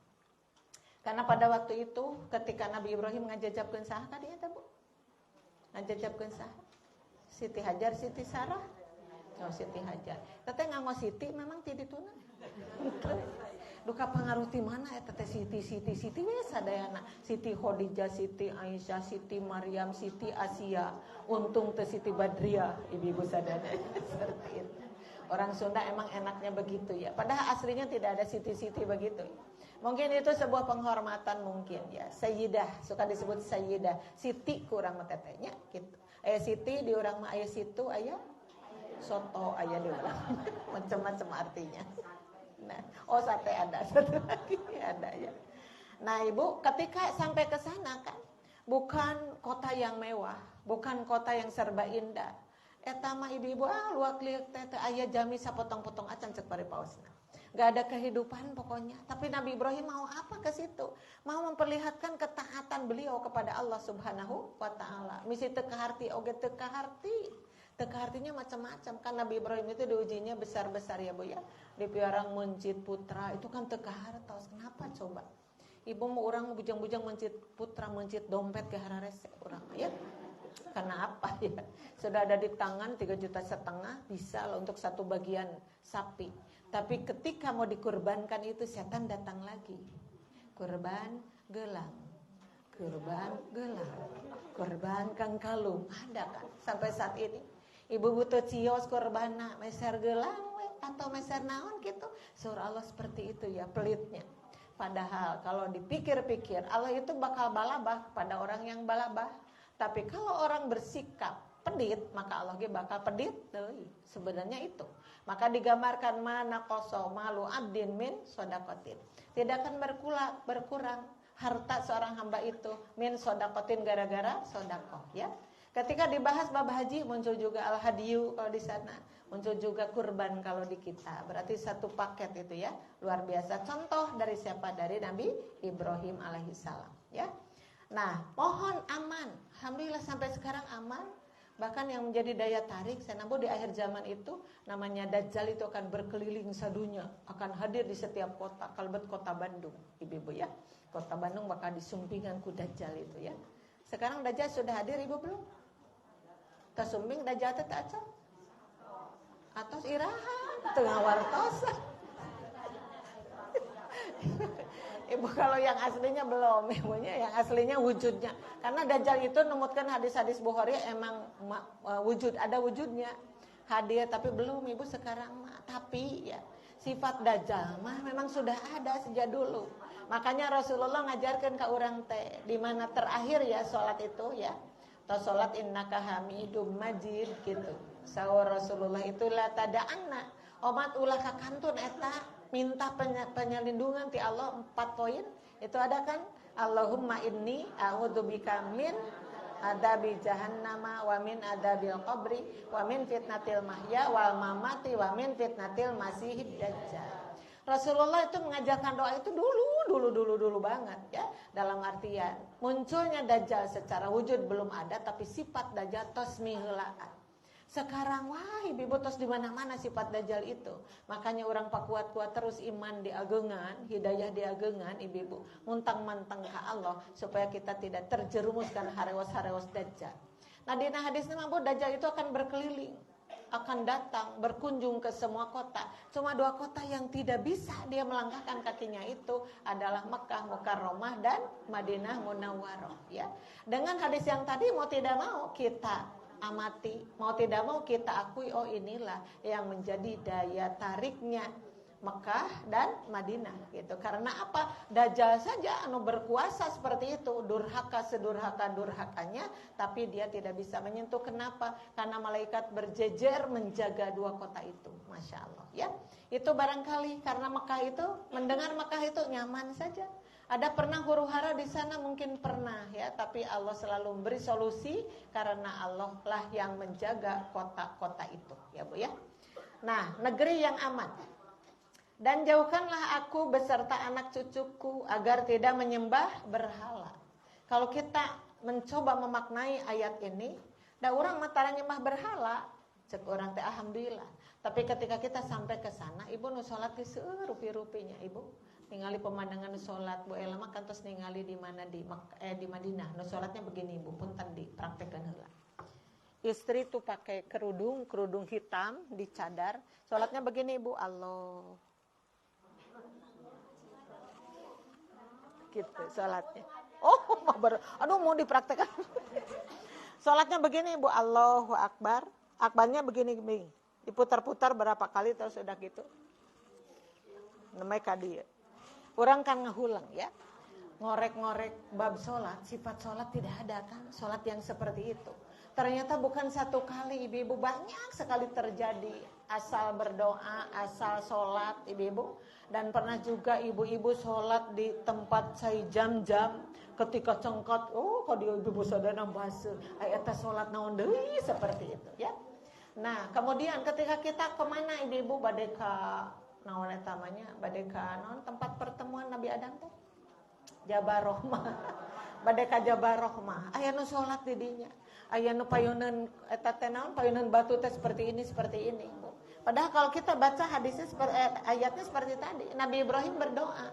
Karena pada waktu itu ketika Nabi Ibrahim ngajajabkeun saha ka dieu teh Bu? Ngajajabkeun saha? Siti Hajar, Siti Sarah? Oh, Siti Hajar. Teteh nganggo Siti memang ti dituna. Duka pengaruh ti mana eta teh Siti we sadayana. Siti Khadijah, Siti Aisyah, Siti Maryam, Siti Asia. Untung teh Siti Badriah, ibu-ibu sadayana. Seperti itu. Orang Sunda emang enaknya begitu ya. Padahal aslinya tidak ada Siti-Siti begitu. Mungkin itu sebuah penghormatan mungkin ya. Sayyidah, suka disebut Sayyidah. Siti kurang mah tetehnya gitu. Aya Siti di urang mah aya situ, aya soto aya di urang. Macam-macam artinya. Nah, oh sate ada, satu lagi ada ya. Nah Ibu, ketika sampai ke sana kan, bukan kota yang mewah, bukan kota yang serba indah. Eta mah ibu-ibu luak liuk teh aya jami sapotong-potong acan cek bari pausna. Gak ada kehidupan pokoknya. Tapi Nabi Ibrahim mau apa ke situ? Mau memperlihatkan ketaatan beliau kepada Allah Subhanahu wa taala. Misi teu kaharti oge teu kaharti. Teka artinya macam-macam kan. Nabi Ibrahim itu diujinya besar-besar ya Bu ya. Dipiarang mencit putra itu kan teka hartos. Kenapa coba? Ibu mau orang bujang-bujang mencit putra, mencit dompet ke hararese orang ya. Karena apa ya? Sudah ada di tangan 3,5 juta bisa loh untuk satu bagian sapi. Tapi ketika mau dikurbankan itu setan datang lagi. Kurban gelang. Kurban gelang. Kurban kang kalung. Ada kan sampai saat ini. Ibu butuh cios korbana, meser gelang we, atau meser naon gitu. Surah Allah seperti itu ya, pelitnya. Padahal kalau dipikir-pikir, Allah itu bakal balabah pada orang yang balabah. Tapi kalau orang bersikap pedit, maka Allah bakal pedit deui. Sebenarnya itu. Maka digambarkan mana koso malu abdin min sodakotin. Tidak akan berkurang harta seorang hamba itu min sodakotin gara-gara sodakoh ya. Ketika dibahas bab haji muncul juga al-hadiyu kalau di sana, muncul juga kurban kalau di kita. Berarti satu paket itu ya, luar biasa. Contoh dari siapa? Dari Nabi Ibrahim alaihissalam ya. Nah, mohon aman. Alhamdulillah sampai sekarang aman. Bahkan yang menjadi daya tarik, saya nampak di akhir zaman itu namanya Dajjal itu akan berkeliling sadunya, akan hadir di setiap kota, kalbet kota Bandung, ibu-ibu ya. Kota Bandung bakal disumpingan ku Dajjal itu ya. Sekarang Dajjal sudah hadir ibu belum? Tasumbing Dajjal teh acan. Atos iraha tengah wartos. Ibu kalau yang aslinya belum, ibunya yang aslinya wujudnya. Karena Dajjal itu numutkan hadis-hadis Bukhari emang wujud, ada wujudnya. Hadir tapi belum ibu sekarang mah. Tapi ya sifat Dajjal mah memang sudah ada sejak dulu. Makanya Rasulullah ngajarkan ke orang teh di mana terakhir ya salat itu ya. Atau salat innaka hamidum majid gitu. Sahur Rasulullah itu la tada'anna omat ulah ka kantun eta minta penyelindungan ti Allah 4 poin. Itu ada kan Allahumma inni a'udzubika min adabi jahannama wa min adabil qabri wa min fitnatil mahya wal mamati wa min fitnatil masihid dajjal. Rasulullah itu mengajarkan doa itu dulu banget ya. Dalam artian munculnya Dajjal secara wujud belum ada, tapi sifat Dajjal tosmi heulaan. Sekarang wah ibu tos di mana-mana sifat dajjal itu. Makanya orang pak kuat-kuat terus iman diagengan, hidayah diagengan ibu muntang-mantang ke Allah supaya kita tidak terjerumuskan harewas-harewas dajjal. Nah dina hadisnya mah dajjal itu akan berkeliling, akan datang berkunjung ke semua kota. Cuma 2 kota yang tidak bisa dia melangkahkan kakinya itu adalah Mekah Mukarramah dan Madinah Munawwarah ya. Dengan hadis yang tadi mau tidak mau kita amati, mau tidak mau kita akui, oh inilah yang menjadi daya tariknya Mekah dan Madinah gitu. Karena apa? Dajjal saja anu berkuasa seperti itu, durhaka sedurhaka-durhakanya, tapi dia tidak bisa menyentuh. Kenapa? Karena malaikat berjejer menjaga 2 kota itu. Masya Allah ya. Itu barangkali karena Mekah itu, mendengar Mekah itu nyaman saja. Ada pernah huru-hara di sana? Mungkin pernah ya, tapi Allah selalu memberi solusi karena Allah lah yang menjaga kota-kota itu ya Bu ya. Nah, negeri yang aman. Dan jauhkanlah aku beserta anak cucuku agar tidak menyembah berhala. Kalau kita mencoba memaknai ayat ini, da orang matara nyembah berhala, cek orang teh alhamdulillah. Tapi ketika kita sampai ke sana, ibu nu salat di seurupi-rupinya ibu. Ningali pemandangan salat Bu Ela mah kantos ningali di mana di Madinah. Nu salatnya begini ibu, punten dipraktekkeun heula. Istri tuh pakai kerudung hitam dicadar, salatnya begini ibu, Allah. Gitu salatnya. Oh, aduh mau dipraktekkan. Salatnya begini ibu, Allahu Akbar. Akbarnya begini. Diputar-putar berapa kali terus udah gitu. Namanya kadieu. Orang kan ngehulang ya, ngorek-ngorek bab sholat, sifat sholat tidak ada kan, sholat yang seperti itu. Ternyata bukan 1 kali ibu-ibu, banyak sekali terjadi asal berdoa, asal sholat ibu-ibu. Dan pernah juga ibu-ibu sholat di tempat saya jam-jam, ketika cengkot, oh kalau ibu-ibu sadana bahasa, ayatnya sholat naon deui seperti itu ya. Nah kemudian ketika kita kemana ibu-ibu badai ka naon eta namanya bade ka naon tempat pertemuan Nabi Adam teh Jabaroh mah bade ka Jabaroh mah aya nu salat di dinya aya nu payuneun eta teh naon payuneun batu teh seperti ini padahal kalau kita baca hadisnya ayatnya seperti tadi Nabi Ibrahim berdoa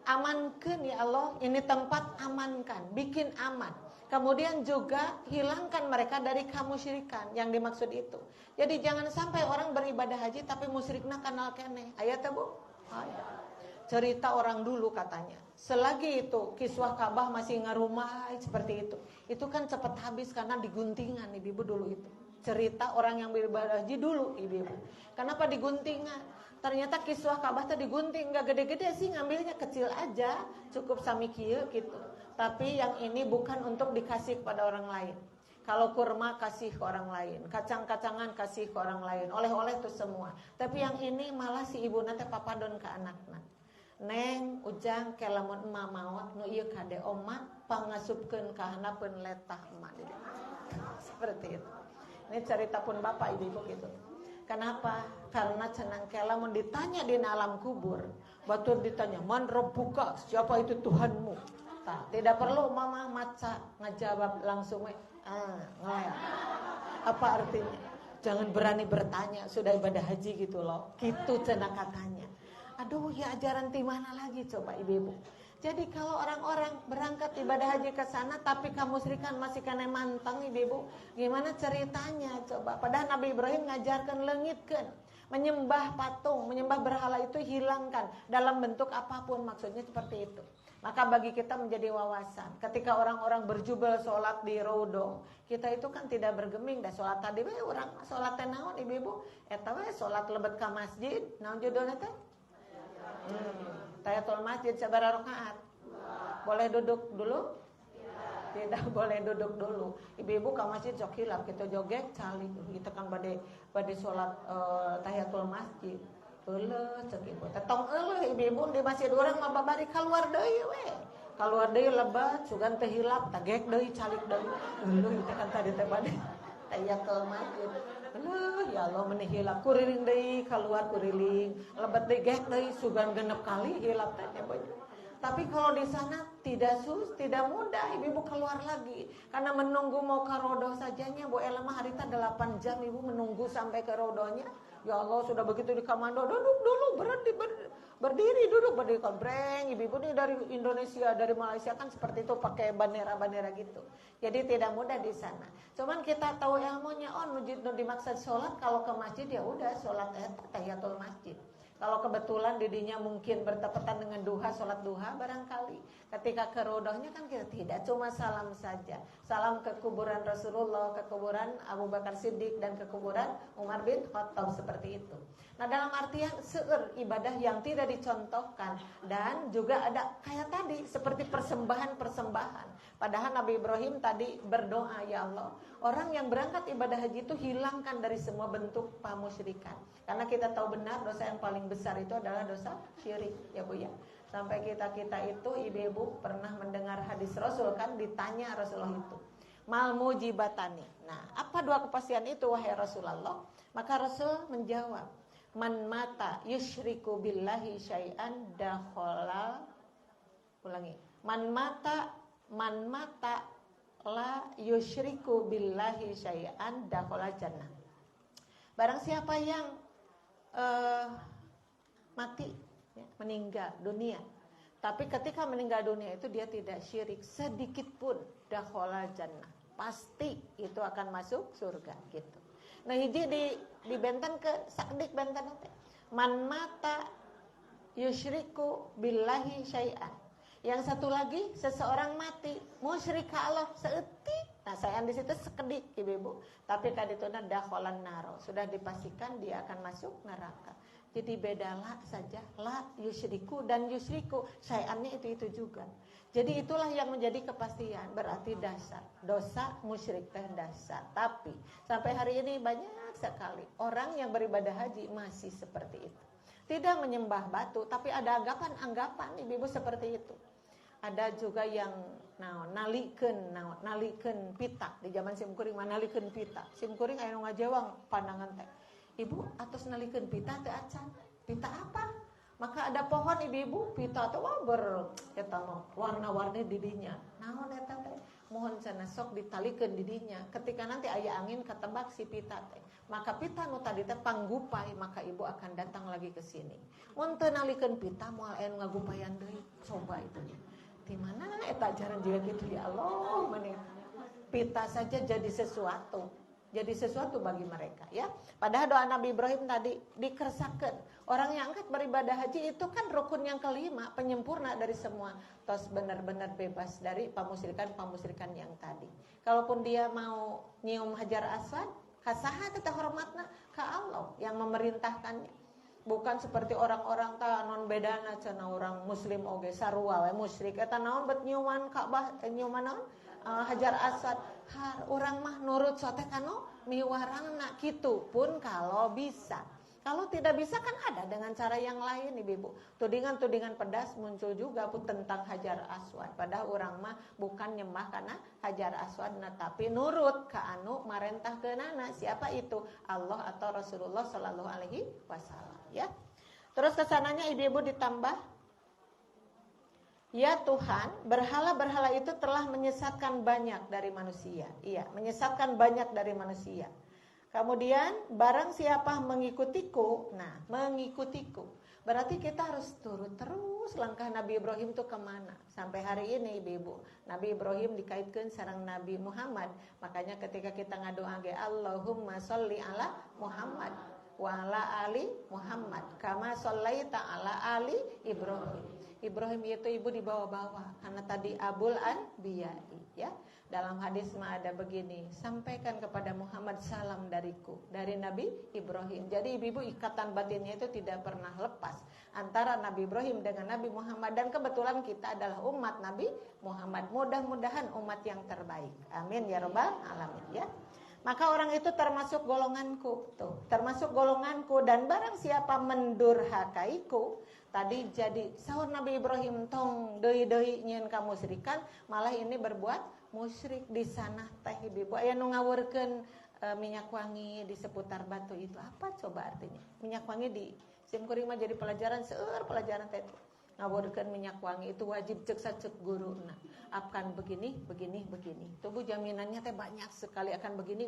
amankan ya Allah ini tempat amankan bikin aman kemudian juga hilangkan mereka dari kemusyrikan yang dimaksud itu. Jadi jangan sampai orang beribadah haji tapi musyrikna kanal keneh. Ayatnya Bu? Ada. Cerita orang dulu katanya. Selagi itu kiswah Ka'bah masih ngarumai seperti itu. Itu kan cepat habis karena diguntingan ibu-ibu dulu itu. Cerita orang yang beribadah haji dulu ibu-ibu. Kenapa diguntingan? Ternyata kiswah Ka'bah tadi digunting, enggak gede-gede sih, ngambilnya kecil aja, cukup sami kieu gitu. Tapi yang ini bukan untuk dikasih kepada orang lain. Kalau kurma kasih ke orang lain, kacang-kacangan kasih ke orang lain, oleh-oleh itu semua. Tapi yang ini malah si ibu nanti papadon ke anakna. Neng, ujang, kelamun emak maot, nu ieu kade oma, pangasupkeun ka hanapeun letah emak. Seperti itu. Ini cerita pun bapak ibu gitu. Kenapa? Karena cenang kelamun ditanya di alam kubur, batur ditanya, "Man rabbuka?" Siapa itu Tuhanmu? Nah, tidak perlu mama maca ngejawab langsung ngelak. Apa artinya? Jangan berani bertanya, sudah ibadah haji gitu loh. Gitu cenah katanya. Aduh, ya ajaran di mana lagi coba ibu-ibu. Jadi kalau orang-orang berangkat ibadah haji ke sana tapi kamusyrikan masih kena mantang ibu-ibu, gimana ceritanya coba? Padahal Nabi Ibrahim ngajarkan leungitkeun, menyembah patung, menyembah berhala itu hilangkan dalam bentuk apapun, maksudnya seperti itu. Maka bagi kita menjadi wawasan. Ketika orang-orang berjubel sholat di Raudhah, kita itu kan tidak bergeming. Dah sholat tadi we orang sholat teh naon ibu-ibu? Eta we sholat lebet ka masjid. Naon judulna teh? Tahiyatul masjid sabaraha rakaat? Boleh duduk dulu? Tidak boleh duduk dulu. Ibu-ibu ka masjid sok hilap kita joget calik kita kan bade sholat tahiyatul masjid. Euleus cek ibu. Tetong euleus ibu-ibu di masjid urang mah babari keluar deui we. Keluar deui lebat sugan teh hilap tagek deui calik deui. Euleus teh kan tadi teh bade tahiyatul masjid. Euleus ya Allah meuni hilap kuriling deui keluar kuriling. Lebat deui gek deui sugan genep kali hilap teh baju. Tapi kalau di sana tidak mudah ibu keluar lagi karena menunggu mau ke rodoh sajanya Bu Ella mah harita 8 jam ibu menunggu sampai ke rodohnya. Ya Allah, sudah begitu di komando, duduk dulu, berdiri duduk, berdiri kombreng. Ibu-ibu ini dari Indonesia, dari Malaysia kan seperti itu pakai bandera-bandera gitu. Jadi tidak mudah di sana. Cuman kita tahu ilmunya, dimaksud sholat kalau ke masjid ya udah sholat tahiyatul masjid. Kalau kebetulan didinya mungkin bertepatan dengan duha, sholat duha barangkali. Ketika ke rodohnya kan kita tidak cuma salam saja. Salam ke kuburan Rasulullah, ke kuburan Abu Bakar Siddiq, dan ke kuburan Umar bin Khattab seperti itu. Nah dalam artian seueur ibadah yang tidak dicontohkan. Dan juga ada kayak tadi seperti persembahan-persembahan. Padahal Nabi Ibrahim tadi berdoa, ya Allah, orang yang berangkat ibadah haji itu hilangkan dari semua bentuk pamusyrikan. Karena kita tahu benar dosa yang paling besar itu adalah dosa syirik, ya Bu ya. Sampai kita itu ibu-ibu pernah mendengar hadis Rasul kan, ditanya Rasulullah itu, mal mujibatani. Nah, apa dua kepastian itu wahai Rasulullah? Maka Rasul menjawab, man mata yusyriku billahi syai'an dakhala. Ulangi. Man mata la yusyriku billahi syai'an dakhala jannah. Barang siapa yang mati, ya, meninggal dunia, tapi ketika meninggal dunia itu dia tidak syirik sedikit pun, dakhala jannah, pasti itu akan masuk surga gitu. Nah hiji di benten ke sakdik benten teh, man mata yusyriku billahi syai'an. Yang satu lagi, seseorang mati musyrik ka Allah seeutik. Nah, saya di situ sekedik ibu-ibu. Tapi kadituna dakhalan naro, sudah dipastikan dia akan masuk neraka. Jadi bedalah saja la yusyriku dan yusyriku, syai'annya itu juga. Jadi itulah yang menjadi kepastian, berarti dasar. Dosa musyrik teh dasar. Tapi sampai hari ini banyak sekali orang yang beribadah haji masih seperti itu. Tidak menyembah batu, tapi ada anggapan-anggapan ibu-ibu seperti itu. Ada juga yang nalikeun pita di zaman simkuring mah nalikeun pita. Simkuring aya nu ngajewang pandangan teh. Ibu atos nalikeun pita teu acan. Pita apa? Maka ada pohon ibu-ibu pita teh eta mah warna-warni di dinya. Naon eta teh? Mohon cenah sok ditalikeun di dinya. Ketika nanti aya angin ketebak si pita teh. Maka pita nu tadi teh panggupai, maka ibu akan datang lagi ke sini. Mun teu nalikeun pita moal aya nu ngagupayan deui. Coba itu. Di mana eta ajaran juga gitu ya Allah, meni pita saja jadi sesuatu bagi mereka ya. Padahal doa Nabi Ibrahim tadi dikersakaken. Orang yang angkat beribadah haji itu kan rukun yang kelima, penyempurna dari semua. Tos benar-benar bebas dari pamusyrikan yang tadi. Kalaupun dia mau nyium Hajar Aswad, kasaha teh hormatna ka Allah yang memerintahkannya. Bukan seperti orang-orang non bedana cenah orang muslim oge sarua we musyrik eta naon bet nyuman Ka'bah nyuman naon Hajar Aswad urang mah nurut sote kanu miwarangna kitu pun kalau bisa. Kalau tidak bisa kan ada dengan cara yang lain ibu-ibu. Tudingan-tudingan pedas muncul juga pun tentang Hajar Aswad. Padahal urang mah bukan nyembah kana Hajar Aswad tapi nurut ka anu marentahkeunana. Siapa itu? Allah atau Rasulullah sallallahu alaihi wasallam ya. Terus kesananya ibu-ibu ditambah, ya Tuhan, berhala-berhala itu telah menyesatkan banyak dari manusia. Iya, menyesatkan banyak dari manusia. Kemudian barang siapa mengikutiku, nah mengikutiku, berarti kita harus turut terus langkah Nabi Ibrahim itu kemana. Sampai hari ini ibu-ibu, Nabi Ibrahim dikaitkan sareng Nabi Muhammad. Makanya ketika kita ngadoa ge Allahumma sholli ala Muhammad wa ala ali Muhammad kama shallaita ala ali Ibrahim. Ibrahim itu ibu dibawa-bawa karena tadi abul anbiya'i ya. Dalam hadis mah ada begini, sampaikan kepada Muhammad salam dariku, dari Nabi Ibrahim. Jadi ibu-ibu ikatan batinnya itu tidak pernah lepas antara Nabi Ibrahim dengan Nabi Muhammad. Dan kebetulan kita adalah umat Nabi Muhammad. Mudah-mudahan umat yang terbaik. Amin ya rabbal alamin ya. Maka orang itu termasuk golonganku tuh, termasuk golonganku. Dan barang siapa mendurhakaiku, tadi jadi sahur Nabi Ibrahim tong deui-deui nyeun kamusyrikan, malah ini berbuat musyrik di sana teh ibu. Aya nu ngawurkeun minyak wangi di seputar batu itu. Apa coba artinya? Minyak wangi di simkuring mah jadi pelajaran seueur pelajaran teh. ngaborkeun minyak wangi itu wajib cek sacek guruna. Akan begini. Tubuh jaminannya teh banyak sekali akan begini.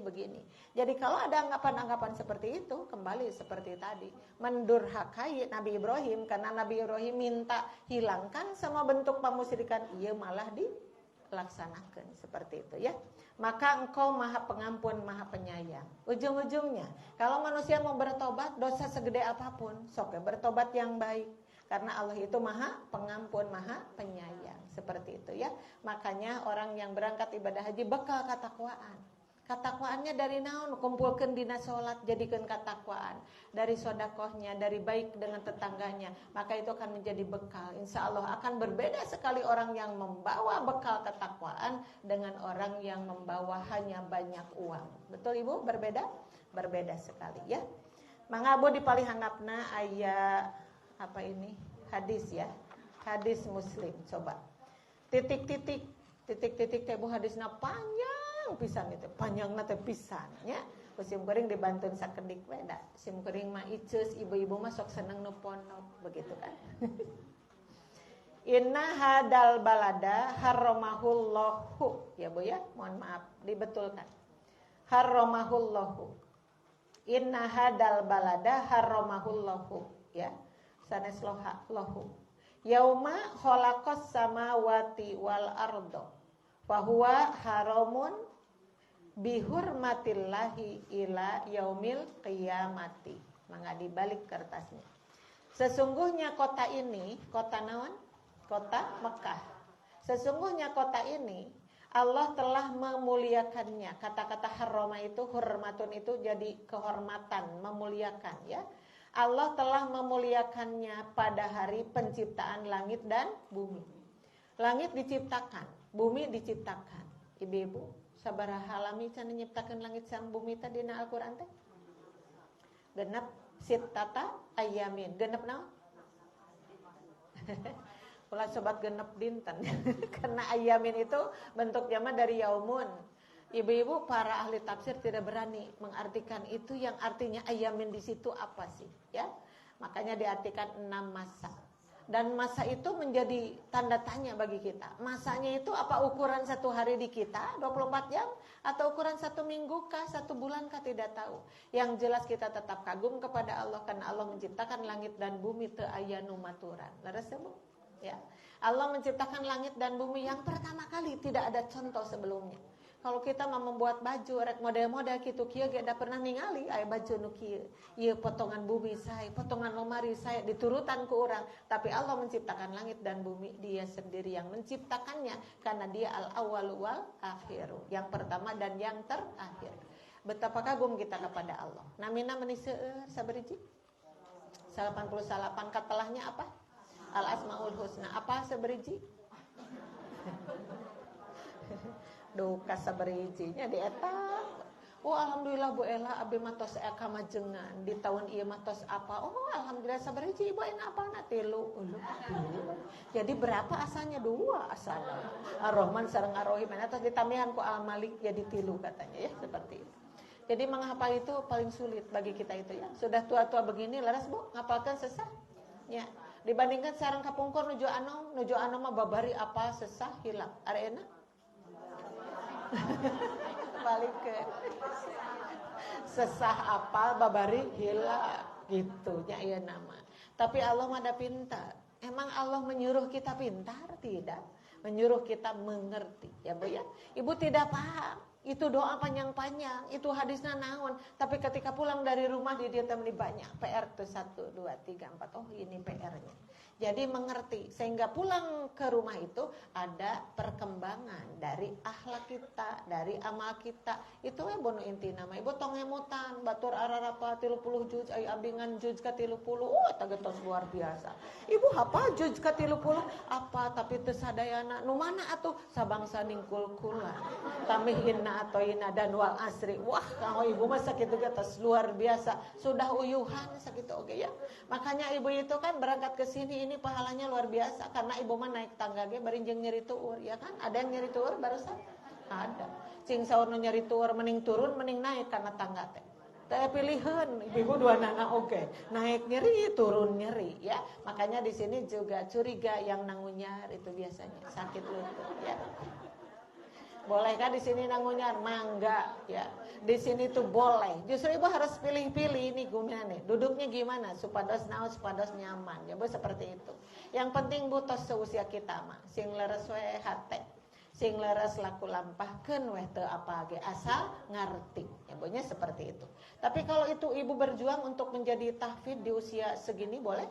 Jadi kalau ada anggapan-anggapan seperti itu, kembali seperti tadi, mendurhakai Nabi Ibrahim karena Nabi Ibrahim minta hilangkan semua bentuk pemusyrikan, ia malah dilaksanakan seperti itu ya. Maka engkau maha pengampun, maha penyayang. Ujung-ujungnya, kalau manusia mau bertobat, dosa segede apapun, sok ya bertobat yang baik. Karena Allah itu maha pengampun, maha penyayang. Seperti itu ya. Makanya orang yang berangkat ibadah haji bekal katakwaan. Katakwaannya dari naon? Kumpulkan dina sholat, jadikan katakwaan. Dari sodakohnya, dari baik dengan tetangganya. Maka itu akan menjadi bekal. Insya Allah akan berbeda sekali orang yang membawa bekal ketakwaan dengan orang yang membawa hanya banyak uang. Betul Ibu? Berbeda? Berbeda sekali ya. Mangabu dipalih handapna aya apa ini? Hadis ya. Hadis Muslim. Coba. Titik-titik teh Bu hadisna panjang pisan itu. Panjangna teh pisan nya. Sim kuring dibantun sakedik we da. Sim kuring mah iceus ibu-ibu mah sok seneng nu ponok begitu kan. Inna hadal balada harramahullahu. Ya Bu ya, mohon maaf dibetulkan. Harramahullahu. Inna hadal balada harramahullahu ya. Sanes lahu. Yauma khalaqas samawati wal ardo. Fahuwa haramun bihurmatillahi ila yaumil qiyamati. Mangga dibalik kertasnya. Sesungguhnya kota ini, kota naon? Kota Mekah. Sesungguhnya kota ini Allah telah memuliakannya. Kata-kata harrama itu, hurmatun itu jadi kehormatan, memuliakan ya. Allah telah memuliakannya pada hari penciptaan langit dan bumi. Langit diciptakan, bumi diciptakan. Ibu-ibu, sabaraha lami can nyiptakeun langit sareng bumi teh dina Al-Qur'an teh? Genep sittata ayamin. Genep naon? Ulah sobat genep dinten. Karena ayamin itu bentuk jama dari yaumun. Ibu-ibu para ahli tafsir tidak berani mengartikan itu yang artinya ayamin di situ apa sih, ya? Makanya diartikan 6 masa. Dan masa itu menjadi tanda tanya bagi kita. Masanya itu apa ukuran satu hari di kita 24 jam atau ukuran 1 minggu kah, 1 bulan kah, tidak tahu. Yang jelas kita tetap kagum kepada Allah karena Allah menciptakan langit dan bumi teu aya nu maturan. Leres ya, Bu? Ya. Allah menciptakan langit dan bumi yang pertama kali, tidak ada contoh sebelumnya. Kalau kita mau membuat baju rek model-model kitu kieu ge da pernah ningali aya baju nu kieu. Ieu potongan bumi sae, potongan lemari sae diturutan ku urang, tapi Allah menciptakan langit dan bumi, Dia sendiri yang menciptakannya karena Dia al-awwal wal akhir, yang pertama dan yang terakhir. Betapa kagum kita kepada Allah. Namina meuni seueur saberiji? 88 katelahnya apa? Al-Asmaul Husna. Apa saberiji? Duka saberijinya di eta. Oh alhamdulillah Bu Ella abi matos eka majengan di tahun ieu matos apa? Oh alhamdulillah saberiji Ibu enak apa na 3. Jadi berapa asalnya? 2 asalnya. Ar-Rahman sareng Ar-Rahim atas ditambahan ku Al-Malik jadi 3 katanya ya, seperti itu. Jadi menghafal itu paling sulit bagi kita itu ya. Sudah tua-tua begini laras Bu, ngapalkan sesah? Ya. Dibandingkan sareng kapungkur nuju anom mah babari apa sesah hilang. Are enak? Balik ke sesah apal babari hilang gitu nya ieu nama. Tapi Allah mah da pintar. Emang Allah menyuruh kita pintar? Tidak. Menyuruh kita mengerti ya Bu ya. Ibu tidak paham. Itu doa panjang-panjang, itu hadisnya naon. Tapi ketika pulang dari rumah dia temani banyak PR tuh 1, 2, 3, 4. Oh ini PR-nya. Jadi mengerti sehingga pulang ke rumah itu ada perkembangan dari akhlak kita, dari amal kita. Itu we bono inti nama. Ibu tong emutan batur ararapa 30 juz ai abingan juz ka 30. Eta getos luar biasa. Ibu hafal juz ka 30 apa tapi teu sadayana. Nu mana atuh sabangsa ningkul-kulan. Tamihinna atoina dan wal asri. Wah, kalau ibu mah sakitu getos luar biasa. Sudah uyuhan sakitu oge ya. Makanya ibu itu kan berangkat ke sini ini pahalanya luar biasa karena ibu mah naik tangga ge bari jeung nyeri tuur ya kan? Ada yang nyeri tuur barusan? Ada. Cing saur nu nyeri tuur mending turun mending naik karena tangga teh. Teh pilihan ibu dua nana oke. Naik nyeri, turun nyeri ya. Makanya di sini juga curiga yang nangunyar itu biasanya sakit lutut ya. Bolehkah di sini nangunyar? Mangga ya. Di sini tuh boleh. Justru ibu harus pilih-pilih ini gimana nih. Duduknya gimana? Supados naon, supados nyaman. Ya bu seperti itu. Yang penting bu tos seusia kita mah. Sing leres we hate. Sing leres laku lampahkeun weh teu apa ge asal ngarti. Ya bunya seperti itu. Tapi kalau itu ibu berjuang untuk menjadi tahfidz di usia segini boleh?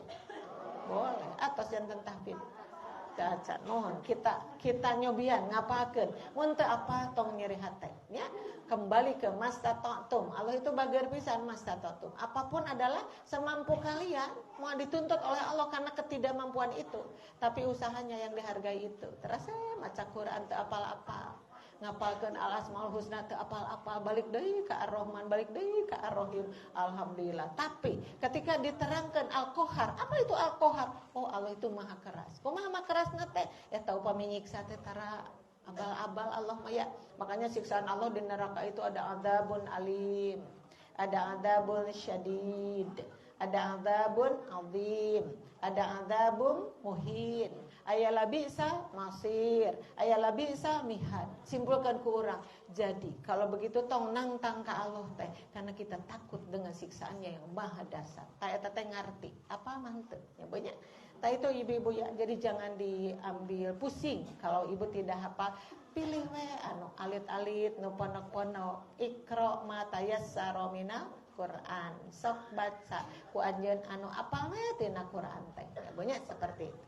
Boleh. Atos janten tahfidz. Caca mohon kita nyobian ngapakeun mun teu apa tong nyeri hate nya kembali ke mastata'tum. Allah itu bager pisan mastata'tum. Apapun adalah semampu kalian, mau dituntut oleh Allah karena ketidakmampuan itu, tapi usahanya yang dihargai itu. Terasa maca Quran teu apal-apal, ngapalkeun al-asmaul husna teu apal-apal, balik deui ka Ar-Rahman, balik deui ka Ar-Rahim. Alhamdulillah. Tapi ketika diterangkan Al-Qahar, apa itu Al-Qahar? Oh, Allah itu maha keras. Kumaha maha kerasna teh? Ya tahu paminyiksa teh tara abal-abal Allah maya. Makanya siksaan Allah di neraka itu ada adzabun alim, ada adzabun syadid, ada adzabun azim, ada adzabun muhin. Ayala bisa masir, ayala bisa mihad. Simpulkan ku urang. Jadi kalau begitu tong nangtang ka Allah teh karena kita takut dengan siksaannya yang maha dasar. Ta eta teh ngarti apa manteu ya banyak. Ta itu ibu-ibu ya. Jadi jangan diambil pusing kalau ibu tidak hafal. Pilih we anu alit-alit nu pondok-pondok. Iqra ma tayassara minal Quran. Sok baca ku anjeun anu apal we tina Quran teh. Ya banyak seperti itu.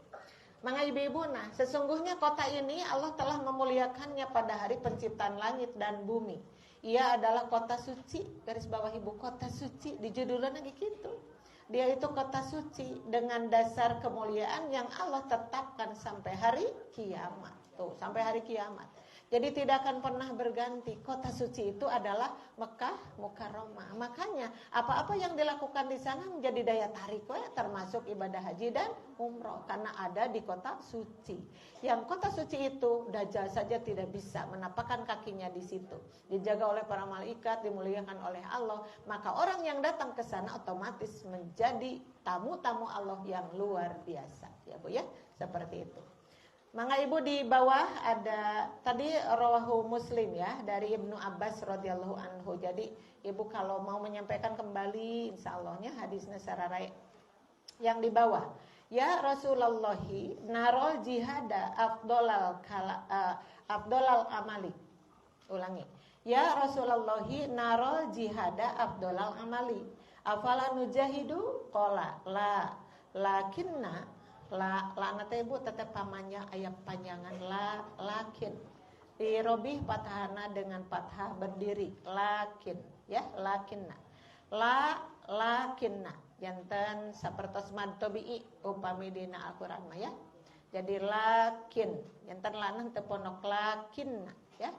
Mangga ibu-ibu, nah sesungguhnya kota ini Allah telah memuliakannya pada hari penciptaan langit dan bumi. Ia adalah kota suci, garis bawah ibu, kota suci, di judulnya gitu. Dia itu kota suci dengan dasar kemuliaan yang Allah tetapkan sampai hari kiamat. Tuh, sampai hari kiamat. Jadi tidak akan pernah berganti. Kota suci itu adalah Mekah Mukarramah. Makanya apa-apa yang dilakukan di sana menjadi daya tarik, termasuk ibadah haji dan umroh karena ada di kota suci. Yang kota suci itu Dajjal saja tidak bisa menapakkan kakinya di situ. Dijaga oleh para malaikat, dimuliakan oleh Allah. Maka orang yang datang ke sana otomatis menjadi tamu-tamu Allah yang luar biasa. Ya Bu ya, seperti itu. Mangga ibu di bawah ada tadi rawahu Muslim ya dari Ibnu Abbas radhiyallahu anhu. Jadi ibu kalau mau menyampaikan kembali insyaallah-nya hadisnya sararai yang di bawah. Ya Rasulullahi narol jihada afdolal amali. Ulangi. Ya Rasulullahi narol jihada afdolal amali. Afala nujahidu qala la lakinna la nate ibu tetep pamanya ayat panjangan lakin di robih fathahana dengan fathah berdiri lakin ya lakinna lakinna janten sapertos mad tabii upami dina Al-Qur'an mah ya. Jadi lakin janten lanang teu pondok lakinna ya.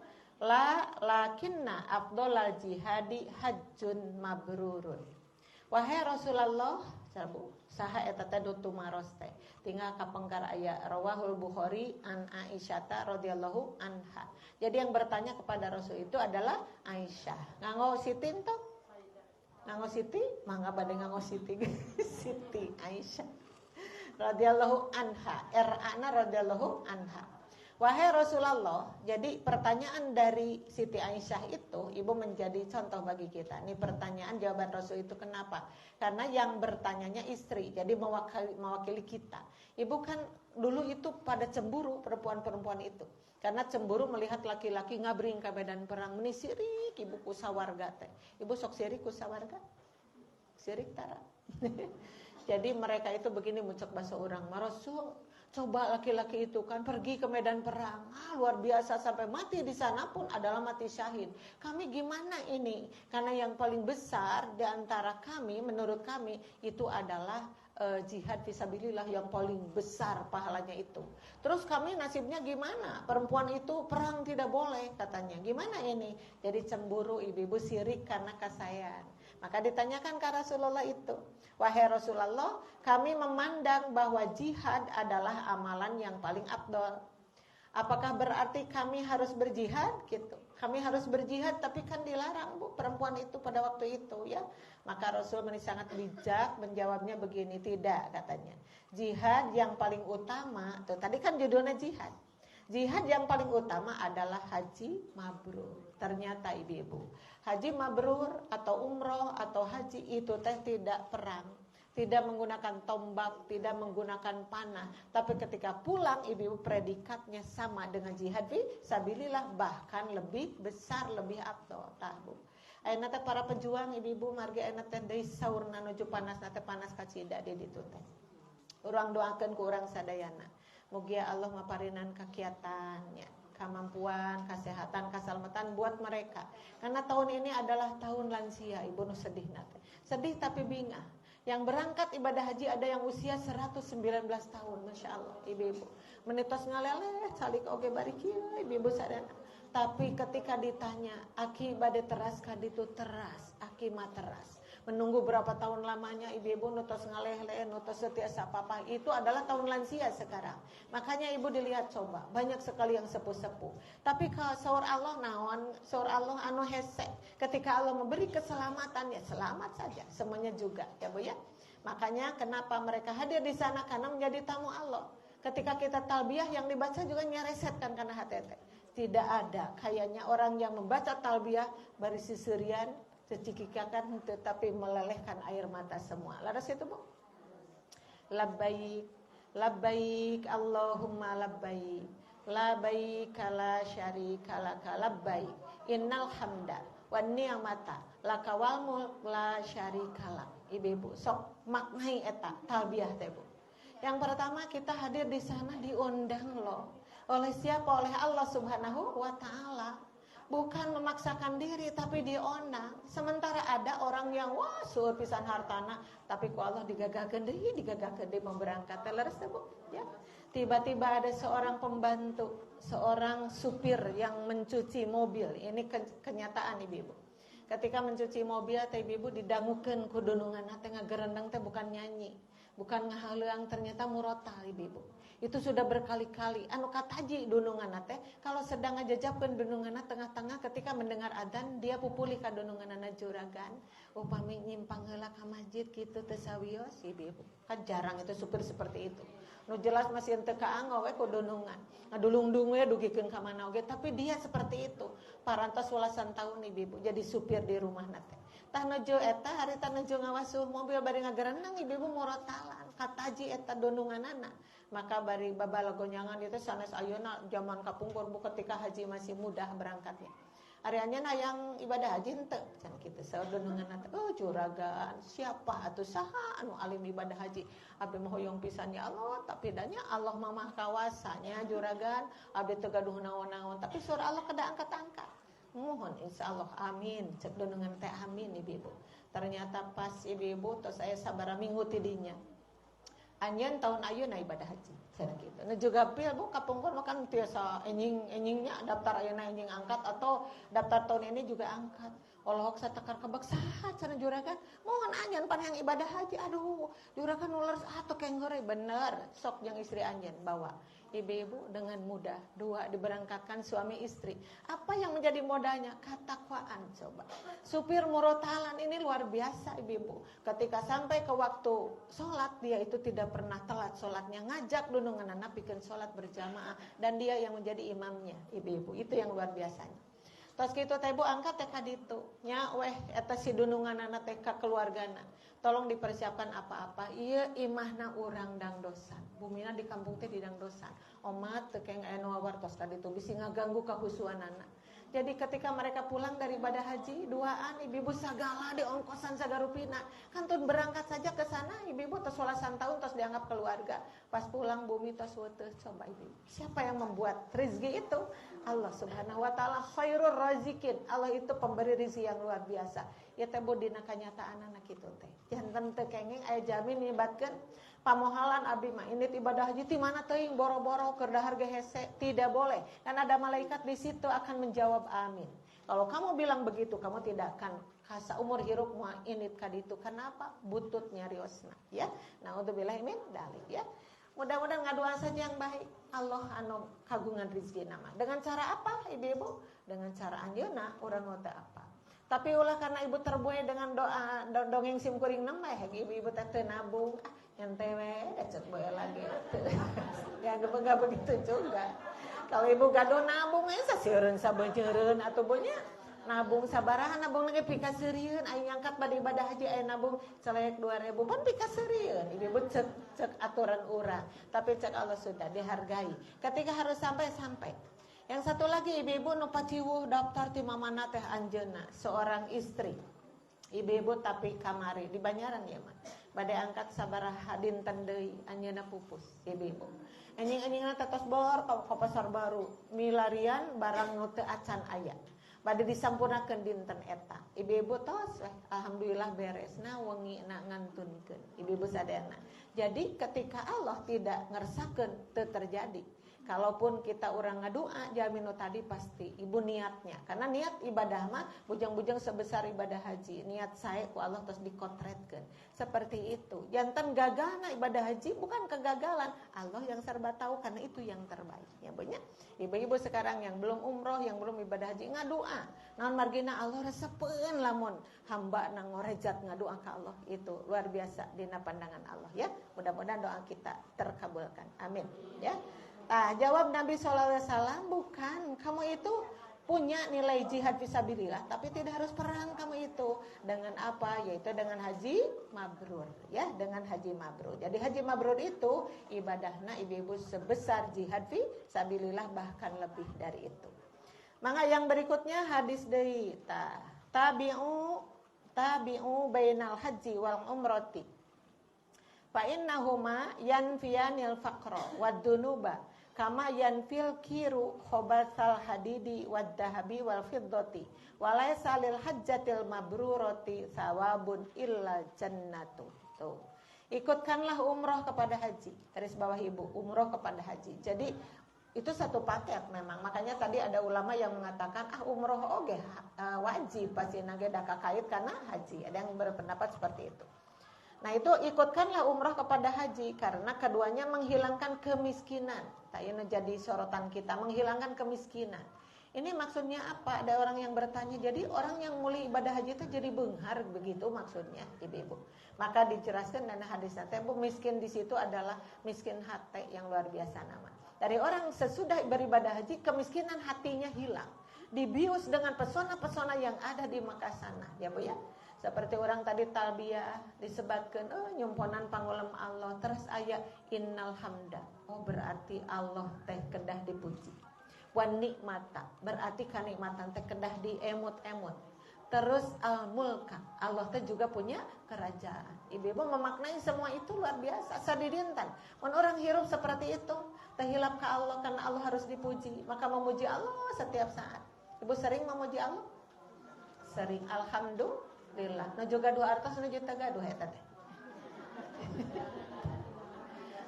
Lakinna afdolal jihadi hajjun mabrurun. Wahai Rasulullah saha eta teh dutu maros teh tinggal kapengkar aya rawahul Bukhari an Aisyah radhiyallahu anha. Jadi yang bertanya kepada Rasul itu adalah Aisyah. Nganggo Siti ento? Nganggo Siti? Mangga bade nganggo Siti. Siti Aisyah radhiyallahu anha. Ra'ana radhiyallahu anha. Wahai Rasulullah, jadi pertanyaan dari Siti Aisyah itu ibu menjadi contoh bagi kita. Ini pertanyaan jawaban Rasul itu kenapa? Karena yang bertanyanya istri, jadi mewakili kita. Ibu kan dulu itu pada cemburu perempuan-perempuan itu. Karena cemburu melihat laki-laki ngabring ke medan perang, meni sirik ibu ku sawarga teh. Ibu sok sirik ku sawarga? Sirik tara. Jadi mereka itu begini muncul bahasa orang, Rasul, coba laki-laki itu kan pergi ke medan perang, luar biasa sampai mati di sana pun adalah mati syahid. Kami gimana ini? Karena yang paling besar di antara kami, menurut kami itu adalah jihad fisabilillah yang paling besar pahalanya itu. Terus kami nasibnya gimana? Perempuan itu perang tidak boleh katanya. Gimana ini? Jadi cemburu ibu-ibu sirik karena kasayan. Maka ditanyakan ke Rasulullah itu, wahai Rasulullah, kami memandang bahwa jihad adalah amalan yang paling afdol. Apakah berarti kami harus berjihad gitu? Kami harus berjihad tapi kan dilarang Bu perempuan itu pada waktu itu ya. Maka Rasul sangat bijak menjawabnya begini, tidak katanya. Jihad yang paling utama, tuh tadi kan judulnya jihad. Jihad yang paling utama adalah haji mabrur. Ternyata ibu-ibu, haji mabrur atau umroh atau haji itu tidak perang, tidak menggunakan tombak, tidak menggunakan panah. Tapi ketika pulang ibu-ibu predikatnya sama dengan jihad fi sabilillah, bahkan lebih besar, lebih afdol. Tahu. Ayeuna teh para pejuang ibu-ibu margi ayeuna teh deui saurna nuju panas teh panas kacida di ditu teh. Urang doakeun ku urang sadayana. Mugia Allah maparinan kakiatannya, kemampuan, kesehatan, keselamatan buat mereka. Karena tahun ini adalah tahun lansia, ibu nu sedih nate. Sedih tapi bingah. Yang berangkat ibadah haji ada yang usia 119 tahun, Masya Allah, ibu-ibu. Menitos ngalele, salik oge bari kieu, ibu-ibu sadana. Tapi ketika ditanya, aki bade teras kaditu teras, aki mah teras. Menunggu berapa tahun lamanya ibu-ibu nutos ngaleh-leh, nutos setiasa apa-apa. Itu adalah tahun lansia sekarang. Makanya ibu dilihat coba, banyak sekali yang sepuh-sepuh. Tapi kalau saur Allah naon, saur Allah anu hese. Ketika Allah memberi keselamatan, ya selamat saja. Semuanya juga, ya Bu ya. Makanya kenapa mereka hadir di sana, karena menjadi tamu Allah. Ketika kita talbiyah yang dibaca juga nyaresetkan karena HTT. Tidak ada kayaknya orang yang membaca talbiyah bari sisirian cecikikakan tetapi melelehkan air mata semua. Laras itu Bu. Labbaik, labbaik Allahumma labbaik, labbaik la syarika laka labbaik, innal hamda wan ni'mata laka wal mulk la syarika lak. Ibu-ibu sok maknai eta talbiyah teh Bu. Yang pertama kita hadir di sana diundang loh. Oleh siapa? Oleh Allah Subhanahu wa taala. Bukan memaksakan diri tapi diundang. Sementara ada orang yang wah suur pisan hartana tapi ku Allah digagahkeun deui memberangkat leres teh Bu ya. Tiba-tiba ada seorang pembantu, seorang supir yang mencuci mobil. Ini kenyataan ibu-ibu. Ketika mencuci mobil teh ibu-ibu didangukeun ku dununganna teh ngagerendeng teh bukan nyanyi, bukan ngahaleung, ternyata murotal ibu-ibu. Itu sudah berkali-kali anu kataji dununganna teh kalau sedang ngajajabkeun dununganna tengah-tengah ketika mendengar adzan dia pupuli ka dununganna juragan upami nyimpang heula ka masjid kitu teu sawios ibu-ibu. Kan jarang itu supir seperti itu. Nu jelas masih teu kaanggo we ku dunungan. Ngadulung-dung we dugikeun ka mana oge tapi dia seperti itu. Parantos welasan tahun ibu-ibu jadi supir di rumahna teh. Tah nuju eta harita nuju ngawasuh mobil bari ngagerenang ibu-ibu murotalan kataji eta dununganana. Maka bari babalagonyangan itu sanes ayeuna zaman kapungkur Bu ketika haji masih mudah berangkatnya. Ari anjeunna yang ibadah haji henteu can kitu saur dununganna teh. Oh juragan siapa atuh saha anu alim ibadah haji? Abdi mah hoyong pisan ya Allah, tapi danya Allah mah maha kawasanya juragan, abdi teu gaduh naon-naon, tapi saur Allah kada angkat-angkat. Mohon insyaallah amin. Cek dunungan teh amin ibu-ibu. Ternyata pas ibu-ibu tos saya sabaraha minggu tidinya. Anjeun tahun ayeuna ibadah haji. Cenah kitu. Nu juga pil Bu kapungkur makan tiasa enjing-enjingnya daftar ayeuna enjing angkat atau daftar tahun ini juga angkat. Olok satakar kebek saha cenah juragan. Mohon anjeun pan yang ibadah haji. Aduh, juragan nular atuh kenggeure bener. Sok jeung istri anjeun bawa. Ibu-ibu dengan mudah dua diberangkatkan suami istri. Apa yang menjadi modalnya? Ketakwaan coba. Supir murotalan ini luar biasa ibu-ibu. Ketika sampai ke waktu sholat dia itu tidak pernah telat sholatnya. Ngajak dununganna pikeun sholat berjamaah dan dia yang menjadi imamnya ibu-ibu. Itu yang luar biasanya. Tos kitu teh Bu angkat teh ka ditu. Nya weh eta si dununganna teh ka keluargana. Tolong dipersiapkan apa-apa. Ieu imahna urang dangdosan. Bumina di kampung teh di dangdosan. Omat teu keng aya nu wawartos ka ditu bisi ngaganggu kahusuanana. Jadi ketika mereka pulang dari ibadah haji, duaan ibu-ibu sagala diongkosan sagarupina. Kantun berangkat saja ke sana, ibu-ibu tos 18 tahun tos dianggap keluarga. Pas pulang bumi tos weteuh coba ibu. Siapa yang membuat rezeki itu? Allah Subhanahu wa taala khairur razikin. Allah itu pemberi rezeki yang luar biasa. Ya teh Bu dina kanyataanna kitu teh. Janten teu kenging aya jamin nibatkeun pamohalan abdi mah ini ibadah haji ti mana teuing boro-boro keur dahar ge hese, tidak boleh. Dan ada malaikat di situ akan menjawab amin. Kalau kamu bilang begitu, kamu tidak akan kasa umur hirup muah init kaditu. Kenapa? Butut nyariosna, ya. Nah, untuk bilang min dalik, ya. Mudah-mudahan ngadua saja yang baik. Allah anu kagungan rezeki nama. Dengan cara apa ibu-ibu? Dengan cara anjeuna urang teh apa. Tapi ulah karena ibu terbuai dengan doa dongeng simkuring nama ibu-ibu teh nabung. Nyantai we cek boy lagi. Ya enggak begitu juga. Kalau ibu gaduh nabung saseureun sabeureun atuh bonya nabung sabaraha nabung lagi pikaseureun aya ngangkat bade ibadah haji aya nabung celek 2.000 pun pikaseureun ibu cek aturan urang tapi cek Allah sudah dihargai ketika harus sampai. Yang satu lagi ibu-ibu nu paciwuh daftar ti mamana teh anjeunna seorang istri ibu-ibu tapi kamari di Banyaran ya mah bade angkat sabaraha dinten deui anjeunna pupus ibu-ibu anjing-anjingna tetos bor ka pasar baru milarian barang nu teu acan aya bade disampurnakeun dinten eta ibu-ibu tos alhamdulillah beresna wengi na ngantunkeun ibu-ibu sadayana. Jadi ketika Allah tidak ngersakeun teu terjadi. Kalaupun kita orang ngadua jamin tadi pasti ibu niatnya karena niat ibadah mah bujang-bujang sebesar ibadah haji niat saya ku Allah terus dikotretkeun seperti itu jantan gagalna ibadah haji bukan kegagalan Allah yang serba tahu karena itu yang terbaik ya banyak ibu-ibu sekarang yang belum umroh yang belum ibadah haji ngadua naon margina Allah resepeun lamun hamba nang ngorejat ngadua ka Allah itu luar biasa dina pandangan Allah ya mudah-mudahan doa kita terkabulkan amin ya. Nah, jawab Nabi SAW, bukan, kamu itu punya nilai jihad fisabilillah, tapi tidak harus perang kamu itu. Dengan apa? Yaitu dengan haji mabrur, ya, dengan haji mabrur. Jadi haji mabrur itu ibadahnya ibu-ibu sebesar jihad fisabilillah bahkan lebih dari itu. Maka yang berikutnya hadis dari tabi'u bainal haji wal umrati. Fa innahuma yanfiyanil faqra wad dunuba kama yanfil kiru khobatsal hadidi wad dahabi wal fiddati walaysa lil hajjatil mabrurati sawabun illa jannatu. Tuh. Ikutkanlah umroh kepada haji. Garis bawah ibu, umroh kepada haji. Jadi itu satu paket memang. Makanya tadi ada ulama yang mengatakan umroh oge wajib pasti nage da kakait karena haji. Ada yang berpendapat seperti itu. Nah itu ikutkanlah umrah kepada haji karena keduanya menghilangkan kemiskinan. Ini jadi sorotan kita, menghilangkan kemiskinan. Ini maksudnya apa? Ada orang yang bertanya, jadi orang yang mulai ibadah haji itu jadi benghar begitu maksudnya, ibu-ibu. Maka dijelaskan dalam hadis nanti, miskin di situ adalah miskin hati yang luar biasa nama. Dari orang sesudah beribadah haji, kemiskinan hatinya hilang. Dibius dengan pesona-pesona yang ada di Mekah sana, ya Bu ya. Seperti orang tadi talbiyah disebutkan nyumponan pangulem Allah terus aya innal hamda berarti Allah teh kedah dipuji wan nikmata berarti kanikmatan teh kedah diemut-emut terus al mulka Allah teh juga punya kerajaan ibu-ibu memaknai semua itu luar biasa sadidintan mun orang hirup seperti itu teh hilap ka Allah karena Allah harus dipuji maka memuji Allah setiap saat ibu sering memuji Allah sering alhamdulillah nah juga dua artos nuju tegaduh eta teh.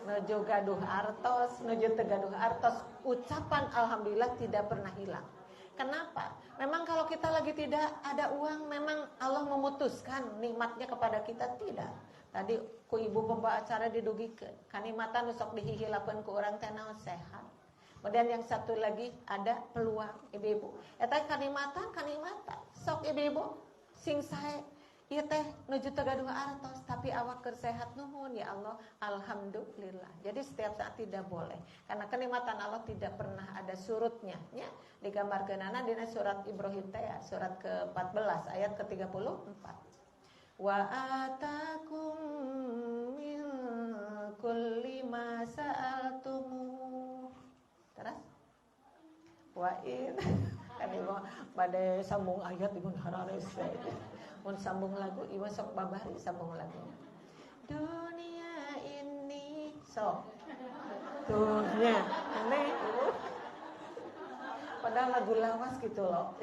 Nuju gaduh artos, nuju tegaduh artos, ucapan alhamdulillah tidak pernah hilang. Kenapa? Memang kalau kita lagi tidak ada uang, memang Allah memutuskan nikmatnya kepada kita tidak. Tadi ku ibu pembawa acara didugikeun, kanikmatan sok dihihilapeun ku urang teh naon sehat. Kemudian yang satu lagi ada peluang ibu-ibu. Eta kanikmatan. Sok ibu-ibu sing sae ieu teh nuju tegaduh artos tapi awak keur sehat nuhun ya Allah alhamdulillah. Jadi setiap saat tidak boleh karena kenikmatan Allah tidak pernah ada surutnya nya digambarkeunana dina surat Ibrahim teh ya, surat ke-14 ayat ke-34. Wa atakum min kulli ma sa'altumu. Terus wa in kan ibu pada sambung ayat ibu harares mun sambung lagu ibu sok babari sambung lagu dunia ini sok dunia aneh ibu padahal lagu lawas gitu loh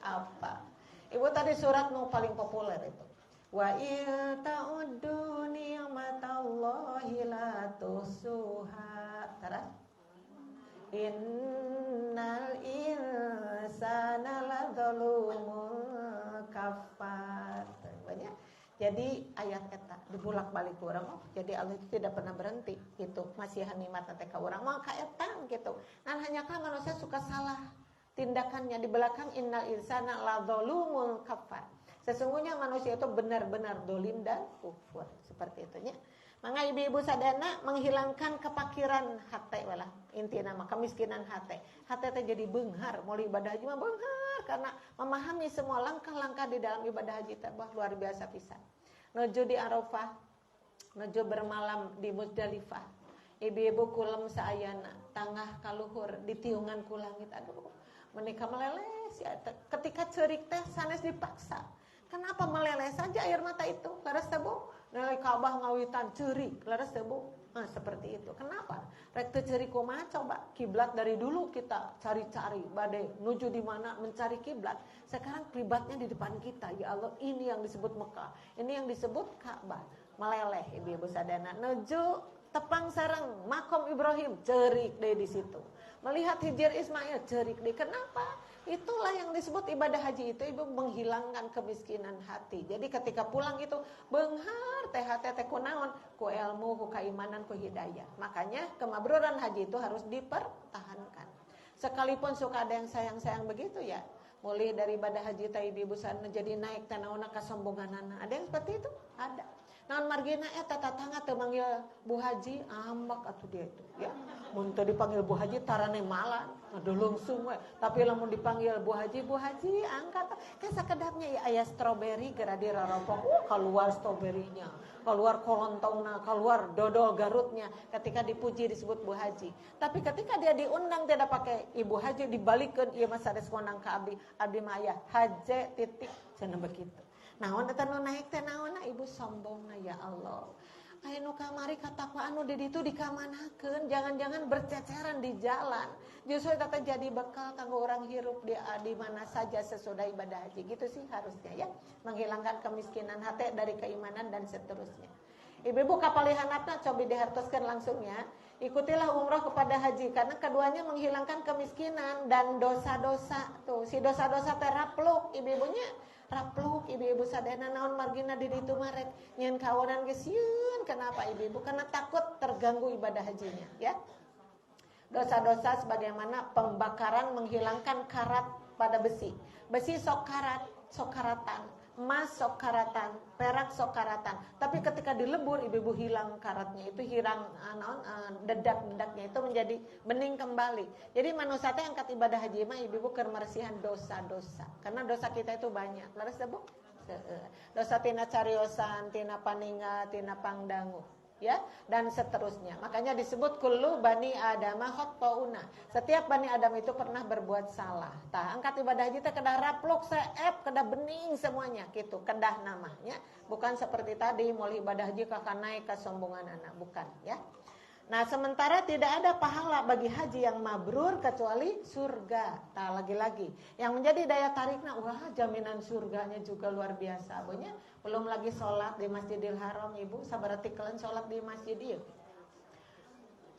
apa ibu tadi surat nu paling populer itu wa il ta'uddu ni'matallahi la tusuha terus innal insana ladzalumun kafar. Banyak. Jadi ayat eta dibulak-balik orang. Jadi Allah itu tidak pernah berhenti gitu, masih nikmat teh ka urang mah kaetang gitu. Nah hanya kan manusia suka salah tindakannya. Di belakang innal insana ladzalumul kafar. Sesungguhnya manusia itu benar-benar dolim dan kufur. Seperti itu nya. Maka ibu-ibu sadana menghilangkan kepakiran hati walah intina mah kemiskinan hati. Hati teh jadi beunghar, mau ibadah haji mah beunghar karena memahami semua langkah-langkah di dalam ibadah haji teh luar biasa pisan. Nuju di Arafah, nuju bermalam di Muzdalifah. Ibu-ibu kulem saayana, tangah kaluhur di tiungan ku langit. Aduh, menika meleleh ya. Ketika ceurik teh sanes dipaksa. Kenapa meleleh saja air mata itu? Laras teh Bu? Nilai Ka'bah ngawitan ceurik, laras teh Bu? Nah, seperti itu. Kenapa? Rek teu ceurik kumaha coba? Kiblat dari dulu kita cari-cari, bade nuju di mana mencari kiblat. Sekarang kiblatnya di depan kita. Ya Allah, ini yang disebut Mekah. Ini yang disebut Ka'bah. Meleleh ibu-ibu sadana. Nuju tepang sareng makom Ibrahim, ceurik deh di situ. Melihat Hijr Ismail, ceurik deh. Kenapa? Itulah yang disebut ibadah haji itu, ibu menghilangkan kemiskinan hati. Jadi ketika pulang itu beunghar teh hate teh kunaon? Ku ilmu, ku keimanan, ku hidayah. Makanya kemabruran haji itu harus dipertahankan. Sekalipun suka ada yang sayang-sayang begitu ya. Mulai dari ibadah haji teh ibu sana jadi naik tanaona kasombonganana. Ada yang seperti itu? Ada. Naon margina eta tatangga teu manggil Bu Haji, ambak atuh dia itu ya. Mun teu dipanggil Bu Haji tarane malan, ngadulungsung we. Tapi lamun dipanggil Bu Haji angkat. Ke sakedapnya ya aya stroberi geura diraropok, keluar stroberinya, keluar kolontongna, keluar dodol Garutnya. Ketika dipuji disebut Bu Haji. Tapi ketika dia diundang tidak pakai Ibu Haji dibalikeun ieu mah sanes ngundang ka abdi, abdi mah aya haje titik cenah begitu. Naon eta nu naik teh naonna ibu sombongna ya Allah. Aya nu kamari katakwa anu di ditu dikamanakeun, jangan-jangan berceceran di jalan. Justru eta teh jadi bekal kanggo urang hirup di mana saja sesudah ibadah haji. Gitu sih harusnya ya. Menghilangkan kemiskinan hati dari keimanan dan seterusnya. Ibu-ibu kapalihanatna coba dihartoskeun langsung ya. Ikutilah umroh kepada haji karena keduanya menghilangkan kemiskinan dan dosa-dosa. Tuh, si dosa-dosa teh rapluk ibu-ibunya. Rapluk ibu-ibu sadana naon margina di ditu marek nyen kawonan geus sieun. Kenapa ibu-ibu? Karena takut terganggu ibadah hajinya ya. Dosa-dosa sebagaimana pembakaran menghilangkan karat pada besi. Besi sok karat, sok karatan. Emas sok karatan, perak sok karatan. Tapi ketika dilebur ibu-ibu hilang karatnya, itu hilang dedak-dedaknya itu menjadi bening kembali. Jadi manusia teh angkat ibadah haji mah ibu-ibu keur marsihan dosa-dosa. Karena dosa kita itu banyak. Laras Bu? Dosa tina cariosan, tina paninga, tina pangdangu. Ya, dan seterusnya. Makanya disebut kullu bani adama khata'una. Setiap bani Adam itu pernah berbuat salah. Tah angkat ibadah haji teh kedah rapluk seep, kedah bening semuanya gitu, kedah namanya. Bukan seperti tadi mulai ibadah haji kakak naik kesombongan anak, bukan ya. Nah, sementara tidak ada pahala bagi haji yang mabrur kecuali surga. Nah, lagi-lagi yang menjadi daya tariknya, wah jaminan surganya juga luar biasa. Bonya belum lagi sholat di Masjidil Haram, ibu. Sabarati kalian sholat di masjid ieu.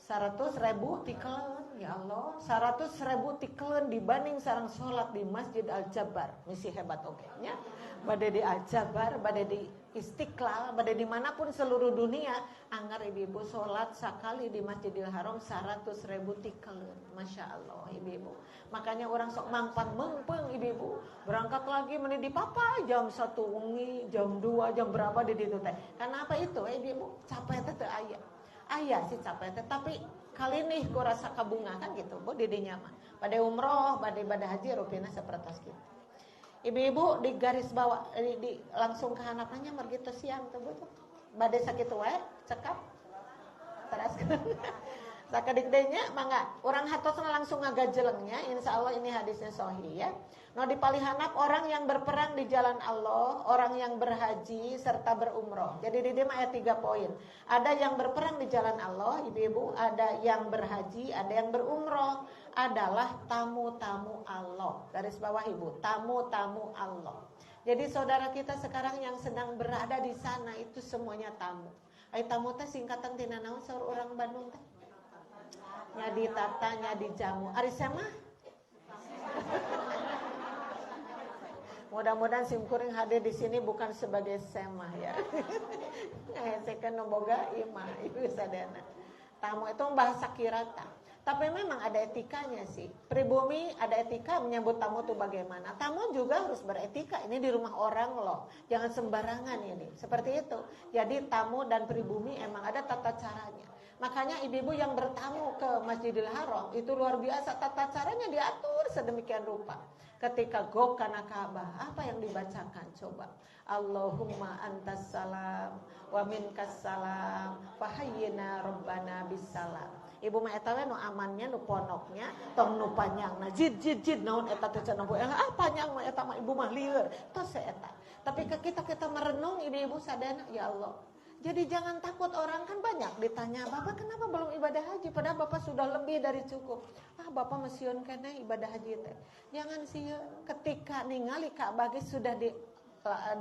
100.000 tikelen, ya Allah. 100.000 tikelen dibanding sareng sholat di Masjid Al-Jabbar. Misi hebat oke nya. Bade di Al-Jabbar, bade di Istiqlal, bade dimanapun seluruh dunia, anggar ibu-ibu sholat sekali di Masjidil Haram 100.000 tikelen. Masya Allah ibu-ibu. Makanya orang sok mangpang mengpeng ibu-ibu. Berangkat lagi meni di papa jam 1 wengi, jam 2, jam berapa di ditu teh. Karena apa itu ibu-ibu? Capek teh teu aya. Aya sih capek teh, tapi kali nih ku rasa kabunga kan gitu. Bu di dinya mah. Bade umroh, bade ibadah haji rupina sapertos kitu. Ibu-ibu di garis bawah di langsung ke hanapnya mergitu siang tuh Bu. Bade sakitu wae cekap. Teraskeun. Sakadik-denya mangga urang hatosna langsung ngagajelengnya, insyaallah ini hadisnya sahih ya. No di palihanap orang yang berperang di jalan Allah, orang yang berhaji serta berumroh. Jadi di dia mah ada 3 poin. Ada yang berperang di jalan Allah, ibu-ibu, ada yang berhaji, ada yang berumroh. Adalah tamu-tamu Allah. Garis bawah ibu, tamu-tamu Allah. Jadi saudara kita sekarang yang sedang berada di sana itu semuanya tamu. Ai tamu teh singkatan tina naon saur urang Bandung teh? Nyadi tata, nyadi jamu. Ari mah? Mudah-mudahan simkuring hadir di sini bukan sebagai semah ya. Ngahesekeun nu boga imah ieu sadana. Tamu itu bahasa kirata. Tapi memang ada etikanya sih. Pribumi ada etika menyambut tamu itu bagaimana. Tamu juga harus beretika. Ini di rumah orang loh. Jangan sembarangan ini. Seperti itu. Jadi tamu dan pribumi emang ada tata caranya. Makanya ibu-ibu yang bertamu ke Masjidil Haram itu luar biasa. Tata caranya diatur sedemikian rupa. Ketika go kana Ka'bah, apa yang dibacakan coba? Allahumma antas salam wa minkas salam fahayyina rabbana bisalam. Ibu mah eta we nu amannya nu ponoknya tong nu panjangna jid naon eta teh cenah bu panjang mah eta mah ibu mah lieur tos eta. Tapi ke kita merenung ibu-ibu sadana ya Allah. Jadi jangan takut, orang kan banyak ditanya, "Bapak kenapa belum ibadah haji?" Padahal Bapak sudah lebih dari cukup. Bapak mesieun keneh ibadah haji teh. Jangan sieun, ketika ningali Ka'bah sudah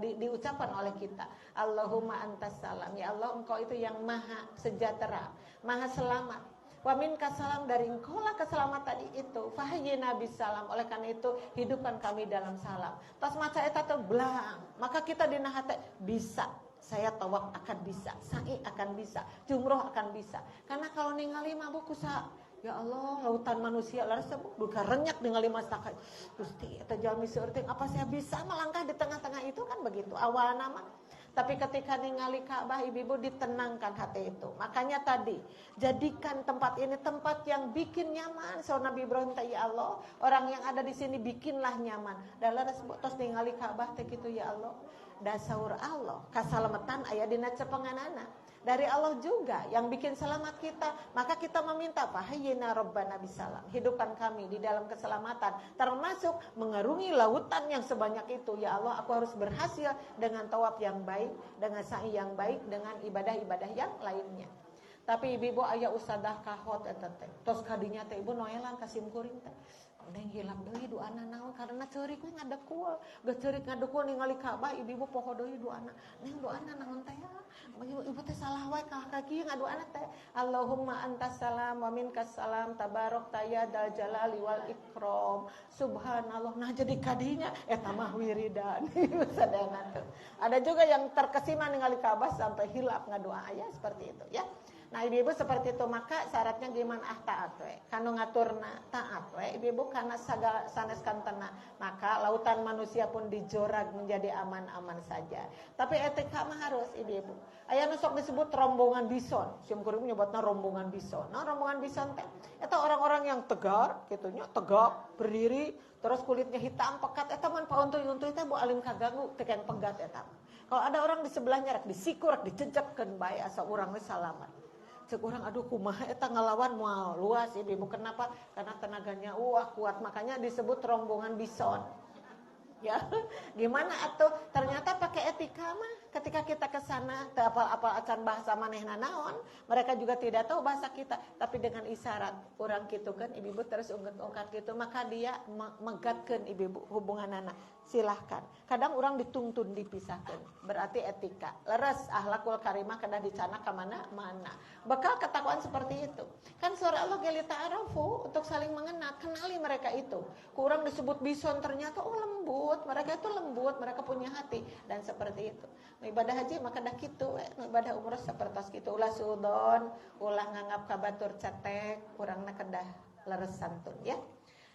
diucapkan oleh kita. Allahumma antas salam. Ya Allah, Engkau itu yang maha sejahtera, maha selamat. Wa minkas salam, dari Engkau lah keselamatan itu. Fahayyina bisalam. Oleh karena itu hidupkan kami dalam salam. Tas maca eta teh blang, maka kita dina hate bisa. Saya tawaf akan bisa, sa'i akan bisa, jumroh akan bisa. Karena kalau ningali mabuk kusa, ya Allah, lautan manusia laras bukan renyak ningali masakan. Gusti, eta jalmi seueur teh apa saya bisa melangkah di tengah-tengah itu kan begitu awal nama. Tapi ketika ningali Ka'bah, ibu-ibu ditenangkan hati itu. Makanya tadi, jadikan tempat ini tempat yang bikin nyaman. So Nabi Ibrahim teh ya Allah, orang yang ada di sini bikinlah nyaman. Dan laras tos ningali Ka'bah teh kitu ya Allah. Dasaur Allah, kasalamatan aya dina cepenganana. Dari Allah juga yang bikin selamat kita. Maka kita meminta fahayyina rabbana bisalam. Hidupkan kami di dalam keselamatan. Termasuk mengarungi lautan yang sebanyak itu. Ya Allah, aku harus berhasil dengan tawaf yang baik, dengan sa'i yang baik, dengan ibadah-ibadah yang lainnya. Tapi ibu-ibu aya usadah kahot eta teh. Tos kadinya teh ibu noelan ka simkuring teh. Neng hilap deui duana naon karena ceurik we ngadekul. Geus ceurik ngadekul ningali Ka'bah ibu-ibu poho deui duana. Neng duana naon teh ya? Ibu teh salah wae ka kieu ngaduana teh. Allahumma antas salam wa minkas salam tabarak ya dal jalali wal ikram. Subhanallah. Nah jadi kadinya eta mah wiridan. Sadana teh. Ada juga yang terkesima ningali Ka'bah sampai hilap ngadua aya seperti itu ya. Nah ibu-ibu seperti itu, maka syaratnya gimana taat we. Kanu ngaturna taat we ibu-ibu karena sagala sanes kantena, maka lautan manusia pun dijorag menjadi aman-aman saja. Tapi etika mah harus ibu-ibu. Aya nu sok disebut rombongan bison. Simkuring nyebutna rombongan bison. Nah rombongan bison teh eta orang-orang yang tegar kitu nya, tegak, berdiri, terus kulitnya hitam pekat eta mun pauntuy-untuy teh bu alim kaganggu teken pegat eta. Kalau ada orang di sebelahnya rek disikur, rek dicecepkeun bae asa urang we salamat. Cek orang aduh kumaha eta ngalawan moal luas ibu kenapa? Karena tenaganya kuat, makanya disebut rombongan bison. Ya, gimana atuh? Ternyata pakai etika mah. Ketika kita ke sana teu apal-apal acan bahasa manehna naon, mereka juga tidak tahu bahasa kita, tapi dengan isyarat urang kitu kan ibu-ibu terus ungkat-ungkat gitu, maka dia megatkeun ibu-ibu hubunganana. Silahkan. Kadang orang ditungtun dipisahkan. Berarti etika. Leres ahlakul karimah kada dicana ke mana-mana. Bakal ketakuan seperti itu. Kan surah Allah gelita arafu untuk saling mengenal. Kenali mereka itu. Kurang disebut bison ternyata lembut. Mereka itu lembut. Mereka punya hati. Dan seperti itu. Ibadah haji maka dah gitu. Ibadah umrah seperti itu. Ulah sudon. Ulah nganggap kabatur cetek. Kurangna kedah leres santun ya.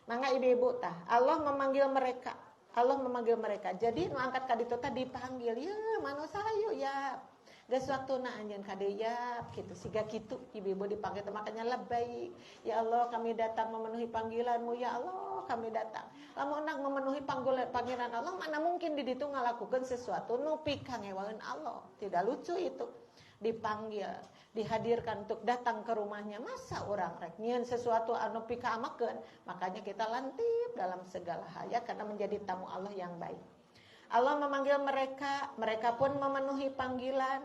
Mangga ibu-ibu tah. Allah memanggil mereka. Allah memanggil mereka. Jadi nu angkat kaditu tadi dipanggil, ya mano sayu ya. Geus waktuna anjeun kade ya kitu siga kitu ibu-ibu dipanggil makanya labbaik. Ya Allah kami datang memenuhi panggilan-Mu ya Allah kami datang. Lamun nak memenuhi panggilan Allah mana mungkin di ditu ngalakukeun sesuatu nu pikangewaeun Allah. Tidak lucu itu. Dipanggil, dihadirkan untuk datang ke rumahnya. Masa orang rek nyieun sesuatu anu pikaamakeun, makanya kita lantip dalam segala hal ya karena menjadi tamu Allah yang baik. Allah memanggil mereka, mereka pun memenuhi panggilan.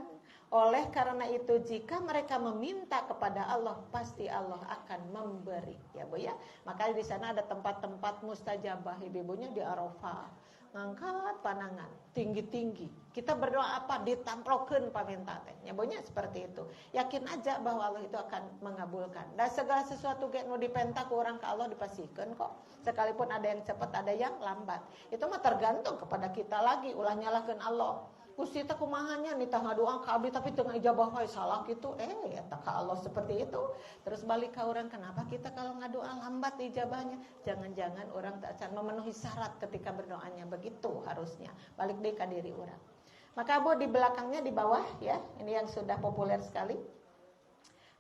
Oleh karena itu jika mereka meminta kepada Allah, pasti Allah akan memberi, ya Bu ya. Makanya di sana ada tempat-tempat mustajabah, ibu-ibunya di Arafah. ngangkat pandangan tinggi-tinggi. Kita berdoa apa ditamplokeun paminta teh. Nyabonya seperti itu. Yakin aja bahwa Allah itu akan mengabulkan. Dan segala sesuatu ge nu dipenta ku urang ka Allah dipasikeun kok. Sekalipun ada yang cepat, ada yang lambat. Itu mah tergantung kepada kita lagi. Ulah nyalahkeun Allah. Gusti teh kumahanya nitah ngadoa ka abdi tapi teu ngajabah wae salah kitu. Eta ka Allah seperti itu. Terus balik ka urang, kenapa kita kalau ngadoa lambat ijabahnya? Jangan-jangan orang tak akan memenuhi syarat ketika berdoanya. Begitu harusnya. Balik deui ka diri urang. Maka Bu di belakangnya di bawah ya, ini yang sudah populer sekali.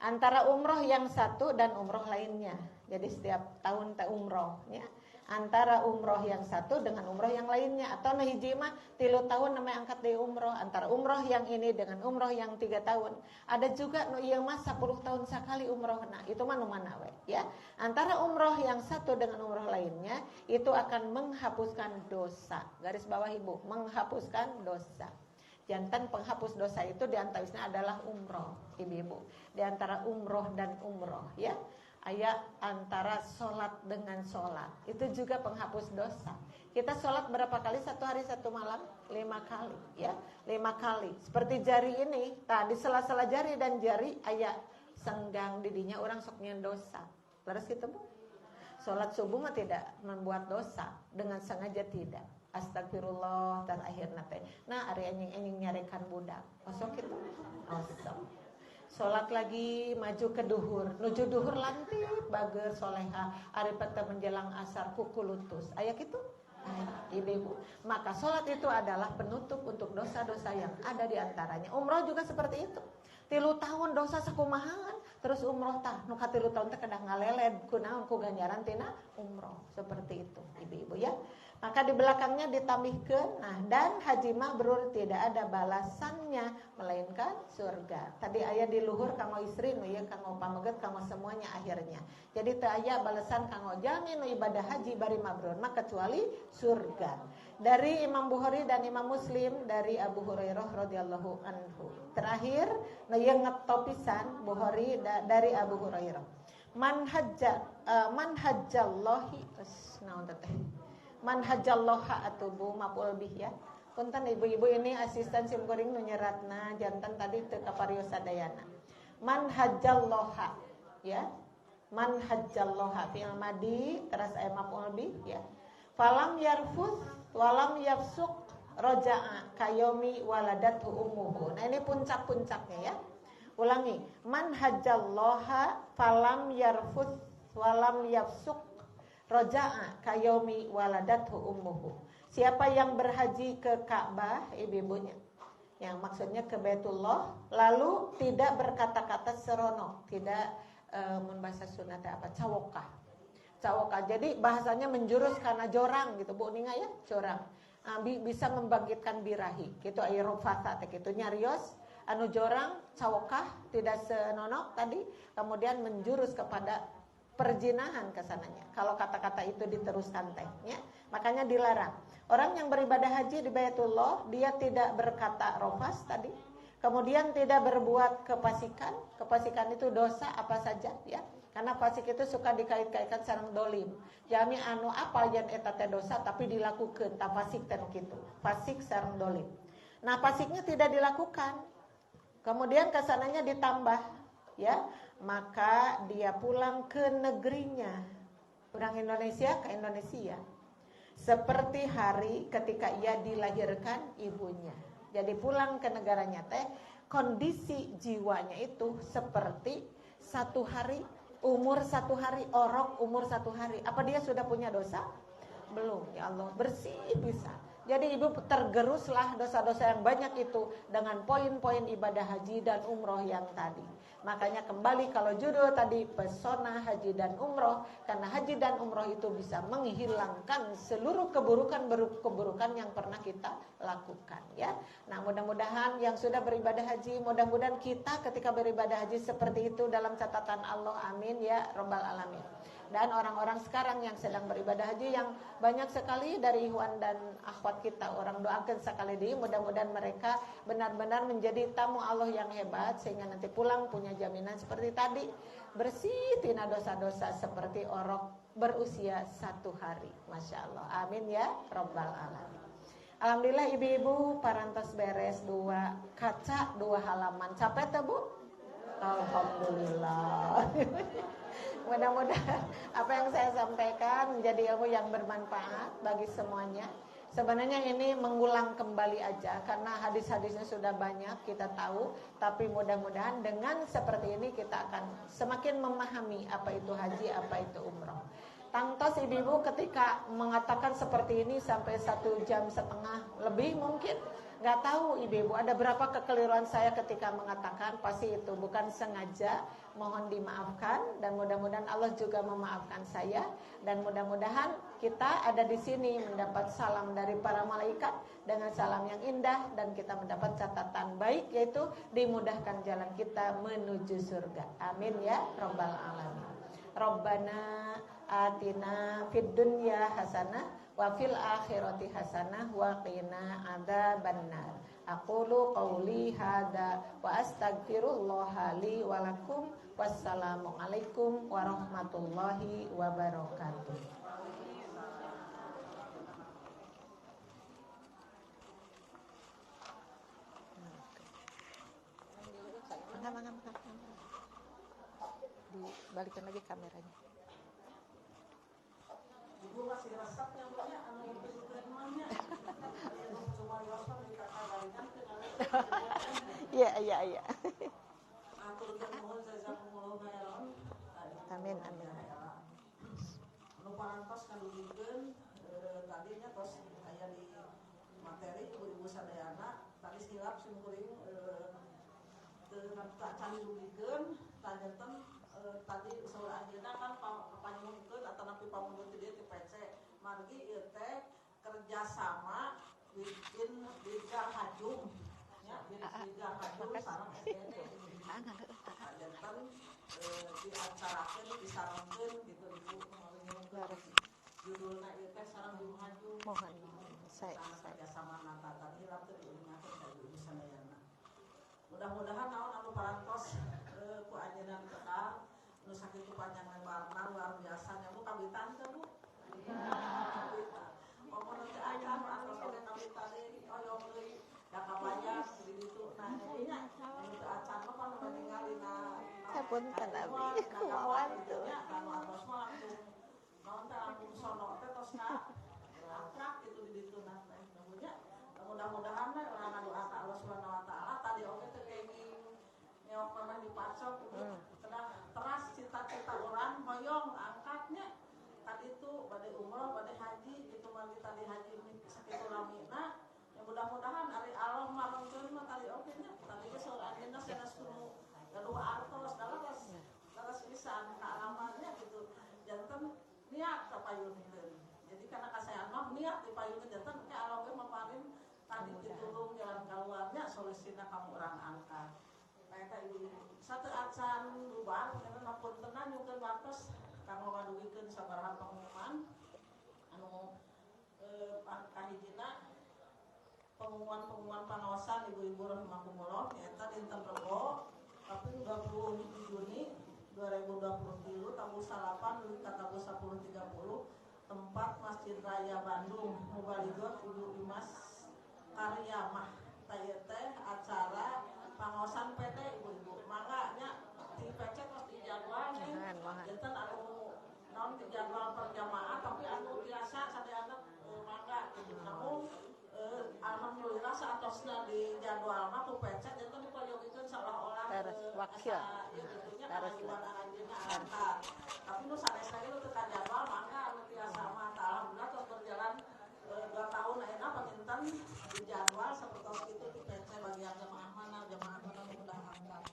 Antara umroh yang satu dan umroh lainnya. Jadi setiap tahun teh umroh ya. Antara umroh yang satu dengan umroh yang lainnya. Atau nu hiji mah 3 tahun namanya angkat di umroh. Antara umroh yang ini dengan umroh yang 3 tahun. Ada juga nu ieu mah 10 tahun sekali umroh. Nah itu mah nu mana we ya. Antara umroh yang satu dengan umroh lainnya itu akan menghapuskan dosa. Garis bawah Ibu, menghapuskan dosa. Jantan penghapus dosa itu diantawisnya adalah umroh, ibu-ibu. Di antara umroh dan umroh ya. Ayat antara sholat dengan sholat itu juga penghapus dosa. Kita sholat berapa kali satu hari satu malam? 5 kali ya, 5 kali. Seperti jari ini, di sela-sela jari dan jari ayat senggang didinya orang sok nyen dosa. Terus gitu Bu. Sholat subuh mah tidak membuat dosa, dengan sengaja tidak. Astagfirullah dan akhirna teh. Nah, ari anjing nyarekan budak. Osok kitu. Osok. Sholat lagi maju ke duhur, nuju duhur lantip bager soleha, ari pete menjelang asar kukulutus. Aya kitu? Ibu-ibu. Maka sholat itu adalah penutup untuk dosa-dosa yang ada di antaranya. Umroh juga seperti itu. 3 tahun dosa sakumahaan, terus umroh tah nu ka 3 tahun teh kedah ngaleled kunaon ku ganjaran tina umroh. Seperti itu, ibu-ibu ya. Maka di belakangnya ditambihkeun, nah dan haji mabrur tidak ada balasannya melainkan surga. Tadi aya di luhur kanggo istri nu ieu kanggo pameget kanggo semuanya akhirnya. Jadi teu aya balasan kanggo jalmi nu ibadah haji bari mabrur mah kecuali surga. Dari Imam Bukhari dan Imam Muslim dari Abu Hurairah radhiyallahu anhu. Terakhir nu ieu ngetop pisan Bukhari dari Abu Hurairah. Man hajjallahi naon teh? Man hajjallaha atubu mapul bih ya. Punten ibu-ibu ini asisten sim kuring nu nyeratna janten tadi teu kaparios sadayana. Man hajjallaha ya. Man hajjallaha fi'il madi teras aya mapul bih ya. Falam yarfus walam yafsuq raja'a kayomi waladatu ummuhu. Nah ini puncak-puncaknya ya. Ulangi. Man hajjallaha falam yarfus walam yafsuq raja'a kayomi waladathu ummuhu. Siapa yang berhaji ke Ka'bah, ibu-ibunya, yang maksudnya ke Baitullah, lalu tidak berkata-kata serono, tidak membahasa sunat apa, cawokah. Jadi bahasanya menjurus karena jorang gitu, Bu Ninga ya, jorang. Bisa membangkitkan birahi, gitu aya rofata teh kitu nyarios anu jorang, cawokah, tidak senono tadi, kemudian menjurus kepada perjinahan kesananya. Kalau kata-kata itu diteruskan tehnya, makanya dilarang. Orang yang beribadah haji di Baitullah, dia tidak berkata rofas tadi, kemudian tidak berbuat kepasikan. Kepasikan itu dosa apa saja ya. Karena fasik itu suka dikait-kaitkan sareng dolim. Jami anu apal jan eta teh dosa tapi dilakukeun ta fasik teh kitu. Fasik sareng dolim. Nah, fasiknya tidak dilakukan. Kemudian kesananya ditambah ya. Maka dia pulang ke negerinya. Orang Indonesia ke Indonesia. Seperti hari ketika ia dilahirkan ibunya. Jadi pulang ke negaranya teh kondisi jiwanya itu seperti 1 hari, umur 1 hari, orok umur 1 hari. Apa dia sudah punya dosa? Belum, ya Allah, bersih bisa. Jadi ibu tergeruslah dosa-dosa yang banyak itu dengan poin-poin ibadah haji dan umroh yang tadi. Makanya kembali kalau judul tadi pesona haji dan umroh, karena haji dan umroh itu bisa menghilangkan seluruh keburukan yang pernah kita lakukan ya. Nah, mudah-mudahan yang sudah beribadah haji, mudah-mudahan kita ketika beribadah haji seperti itu dalam catatan Allah. Amin ya rabbal alamin. Dan orang-orang sekarang yang sedang beribadah haji, yang banyak sekali dari ikhwan dan akhwat kita, orang doakan sekali di, mudah-mudahan mereka benar-benar menjadi tamu Allah yang hebat, sehingga nanti pulang punya jaminan seperti tadi, bersih tina dosa-dosa seperti orok berusia 1 hari. Masya Allah. Amin ya rabbal alamin. Alhamdulillah ibu-ibu parantos beres 2 kaca 2 halaman. Capek tuh Bu? Alhamdulillah. Mudah-mudahan apa yang saya sampaikan menjadi ilmu yang bermanfaat bagi semuanya. Sebenarnya ini mengulang kembali aja karena hadis-hadisnya sudah banyak kita tahu, tapi mudah-mudahan dengan seperti ini kita akan semakin memahami apa itu haji, apa itu umroh. Tangtos ibu-ibu ketika mengatakan seperti ini sampai 1,5 jam lebih mungkin. Gak tahu ibu-ibu ada berapa kekeliruan saya ketika mengatakan, pasti itu bukan sengaja, mohon dimaafkan. Dan mudah-mudahan Allah juga memaafkan saya. Dan mudah-mudahan kita ada di sini mendapat salam dari para malaikat dengan salam yang indah. Dan kita mendapat catatan baik, yaitu dimudahkan jalan kita menuju surga. Amin ya rabbal alamin. Rabbana atina fid dunya hasanah wa fil akhirati hasanah wa qina adzabannar. Aqulu qauli hadza wa astaghfirullah li wa lakum. Wassalamu alaikum warahmatullahi wabarakatuh. Dibalikan lagi kameranya. Ibu masih resep yang banyak anu itu treatmentnya. Cuma yosan di kakak balikan ke Iya. Atur kan mohon jazakumullah khairan. Amin. Nu parantos kan dulikeun tadinya tos aya di materi ibu-ibu sadayana tadi silap simkuring tak cari dulikeun tanjeutan tadi saur anjeunna kan panyungkeun atau napi pamundur di dieu ti PC margi ieu teh kerjasama bikin liga hajum nya liga hajum sareng SDN tanjeutan diacarakeun disarankeun gitu ibu judulna ieu teh sareng di hajum Mohon saya kerjasama nata tadi langsung diingatkan dari ibu sadayana. Mudah-mudahan naon anu parantos ku ajenan kekal nu sakitu panjang lebarna luar biasa nya Bu kawitan teh Bu. Pokona teh aya anu oge kawitan deui oyong deui da kabayang di ditu nah nya anu teu acan mah kan ningalina Sapunten abi kumawan tuh. anu atos mah langsung naon teh langsung sono teh tos ka akrab gitu di ditu nah teh mudah-mudahan we urang ngadoa ka Allah Subhanahu wa taala tadi oge teh kenging neok pernah dipacok cenah teras cita-cita urang hoyong angkatnya tadi itu bade umroh bade haji gitu mah kita di haji sakitu lamina ya mudah-mudahan ari Allah marongkeun mah tadi oge nya tadi ge saur anjeunna sanes kudu gaduh artos dalas pisan ka alamannya gitu janten niat kapayunkeun jadi karena kasayan mah niat dipayunkeun janten ke Allah ge maparin tadi ditulung jalan keluarnya solusina kamu orang angkat. Nah eta ibu satu acan rubah karena napun tenan nyukeun waktos kanggo ngadugikeun sabaraha pengumuman anu kahijina pengumuman pangaosan ibu-ibu rahimakumullah nyaeta dinten Rebo Kaping 20 Juni 2023 tamu salapan leuwih ka tamu 10.30 tempat Masjid Raya Bandung Mubalighah Ibu Imas Karya mah taya teh acara pangaosan PT ibu-ibu mangga nya di PC tos di jadwal nih janten anu naon di jadwal perjamaah tapi anu biasa sadayana mangga gitu namun alhamdulillah saatosna di jadwal mah ku PC janten dipayogikeun seolah-olah wakil gitunya ajuan anjeunna angkat tapi nu sanesna ge teu ka jadwal mangga anu biasa mah alhamdulillah tos berjalan 2 tahun ayeuna paminten di jadwal sapertos kitu di PC bagian jamaah mana mudah angkat.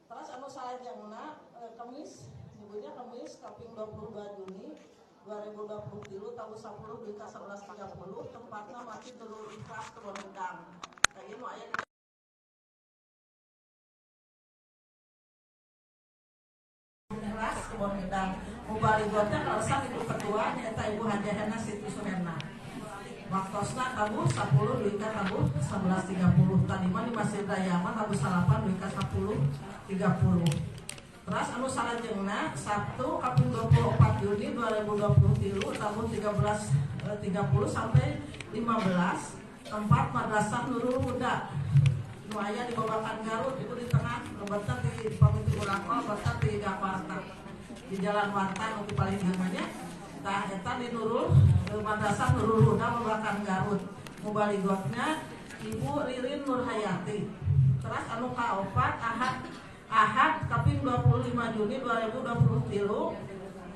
Terus anu salajengna Kamis, ibunya Kamis Kaping 22 Juni 2023 tahun 10 duika 11.30 tempatnya masih Nurul Ikhlas Kebon Gedang. Kayak nu aya Ikhlas Kebon Gedang. Mubaligotna kalasan ibu ketua nyaeta Ibu Hajah Hena Siti Sunena. Waktosna tabu 10 duika tabu 11.30 tadi mah di Masjid Dayaman tabu salapan duika 10.30. Terus anu salajengna Sabtu kaping 24 Juni 2023 tahun 13.30 sampai 15 tempat Madrasah Nurul Huda nu aya di Babakan Garut itu di tengah lebetan di Pamiti Urakol lebetan di Jakarta di Jalan Warta nu paling namanya tah eta di Nurul Madrasah Nurul Huda Babakan Garut mubaligotna Ibu Ririn Nurhayati. Terus anu kaopat Ahad kaping 25 Juni 2023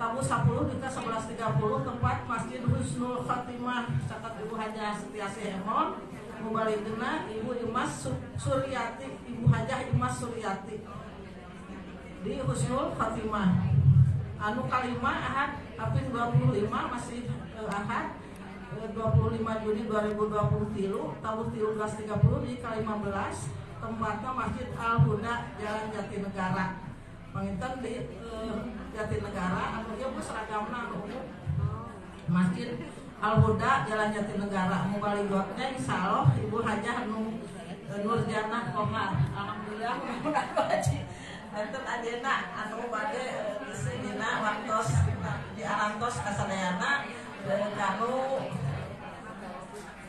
tabu 10 duika 11.30 tempat Masjid Husnul Khatimah catat Ibu Hajah Setiasi Emon mubaligna Ibu Imas Suryati Ibu Hajah Imas Suryati di Husnul Khatimah. Anu kalima Ahad kaping 25 masih Ahad 25 Juni 2023 tabu 13.30 di K15 tempatnya Masjid Al-Huda Jalan Jatinegara. Panginten di Jatinegara anu ieu seragamna anu umum. Masjid Al-Huda Jalan Jatinegara. Mubaligotna insyaallah Ibu Hajah Nurjanah Kohar. Alhamdulillah mudah-mudahan baji. Enten ayeuna anu bade isi dina waktos di arantos kasadayana kanu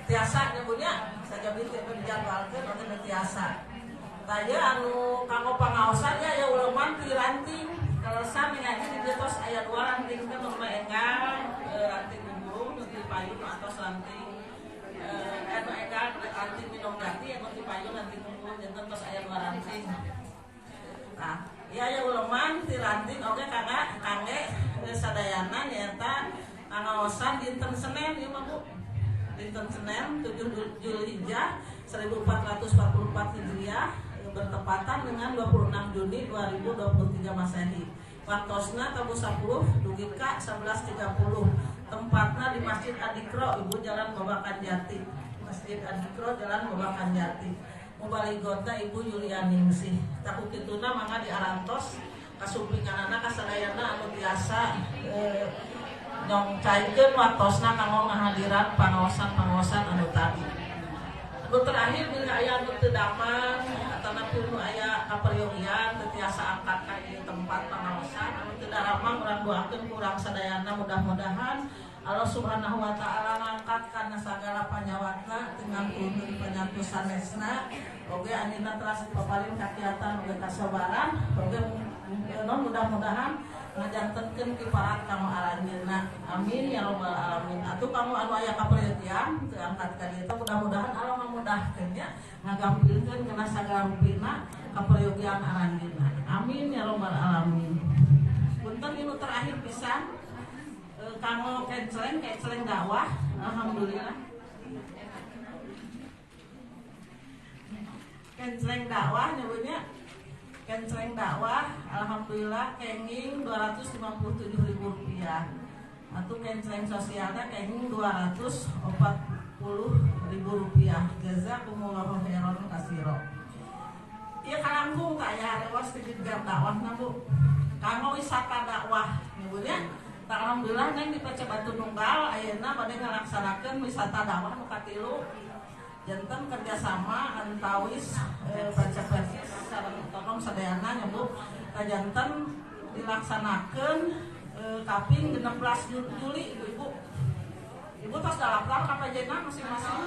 tiasa nyebutnya saja binti dijadwalkeun nanti tiasa. Taya anu kanggo pangaosan ya uleman ti ranting kalesan ngaji di ditos aya 2 ranting teh nu enggal ranting burung nu ti payun atos ranting anu enggal ranting minum jati anu ti payun ranting burung janten tos aya 2 ranting. Nah, ya uleman ti ranting oge kangge sadayana nyaeta pangaosan dinten Senin ieu mah Bu. Dinten Senin 7 Zulhijjah 1444 Hijriah bertepatan dengan 26 Juni 2023 Masehi. Waktosna tabu 10 dugika 11.30 tempatnya di Masjid Adikro Ibu Jalan Babakan Jati. Masjid Adikro Jalan Babakan Jati. Mubaligotna Ibu Yulianingsih. Taku kituna mangga di arantos kasumpinganana kasadayana anu biasa nyong caikeun waktosna kanggo ngahadiran pangaosan anu tadi. Anu terakhir bila aya anu teu damang atana pun aya kaperyogian teu tiasa angkat ka ieu tempat pangaosan anu teu damang urang doakeun kurang sadayana mudah-mudahan Allah Subhanahu wa taala ngangkat kana sagala panyawatna dengan pun panyantu sanesna oge anjeunna teras paparin kakiatan oge kasabaran oge mudah-mudahan ngajantenkeun kiparat kamu aranjeunna. Amin ya rabbal alamin. Atuh kamu anu aya kapereutian teu angkat ka dieu mudah-mudahan Allah mamudahkeun nya ngagampilkeun kana sagala rupina kapereutian aranjeunna. Amin ya rabbal alamin. Punten anu terakhir pisan kanggo kenceleng dakwah alhamdulillah. Kenceleng dakwah nyebutnya kenceleng dakwah alhamdulillah kenging Rp257.000 atau kenceleng sosialnya kenging Rp240.000 jazakumullahu khairan kasiro. Ieu kalangkung kaya lewas ti dakwah na Bu kanggo wisata dakwah nyebutnya alhamdulillah neng di PC Batu Nunggal ayeuna bade ngalaksanakeun wisata dakwah nu katilu janten kerjasama antawis baca persis sareng tolong sadayana nya Bu janten dilaksanakeun kaping 16 Juli Ibu tos dalaplar ka pajena masing-masing.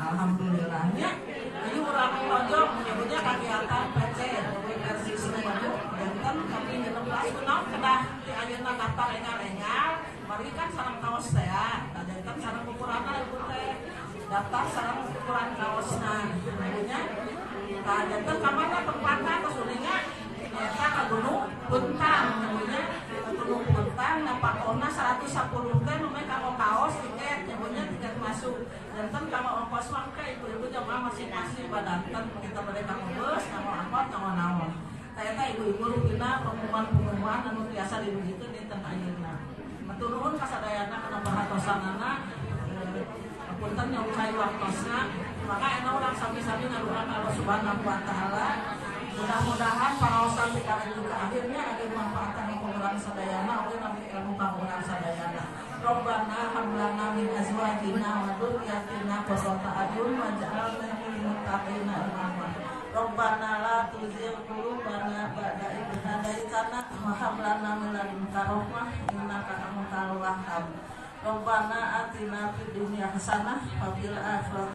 Alhamdulillah nya ieu urang ojok menyebutnya kegiatan PC persis na Bu janten kaping 16 kunaon kedah ti ayeuna daftar engal-engal mari kan sareng kaos teh janten sareng ukuranna Ibu teh daftar sareng ukuran kaosna namanya tah janten ka mana tempatna kasulinga nyaeta ka Gunung Puntang namanya Gunung Puntang na pakona 110 teh namanya kanggo kaos tiket namanya tiket masuk janten kanggo ongkos mangke ibu-ibu jamaah masing-masing badanten kita bade kanggo bus kanggo angkot kanggo naon tah eta ibu-ibu rupina pengumuman anu biasa dirugikeun dinten ayeuna turun kasadayana kana bahatosanana punten nyaucai waktosna maka enak orang sami-sami ngaluran Allah Subhanahu wa taala. Mudah-mudahan paraosan dikasih ke akhirnya ada manfaatan pengurangan sadayana oleh nabi ilmu pengurangan sadayana. Rabbana hablana min azwajina wa dzurriyyatina qurrata a'yun waj'alna lil muttaqina imama. Rabbana la tuzigh qulubana ba'da idh hadaytana wa hab lana min ladunka rahmah innaka antal wahhab. Rabbana atina fid dunya hasanah wa fil akhirati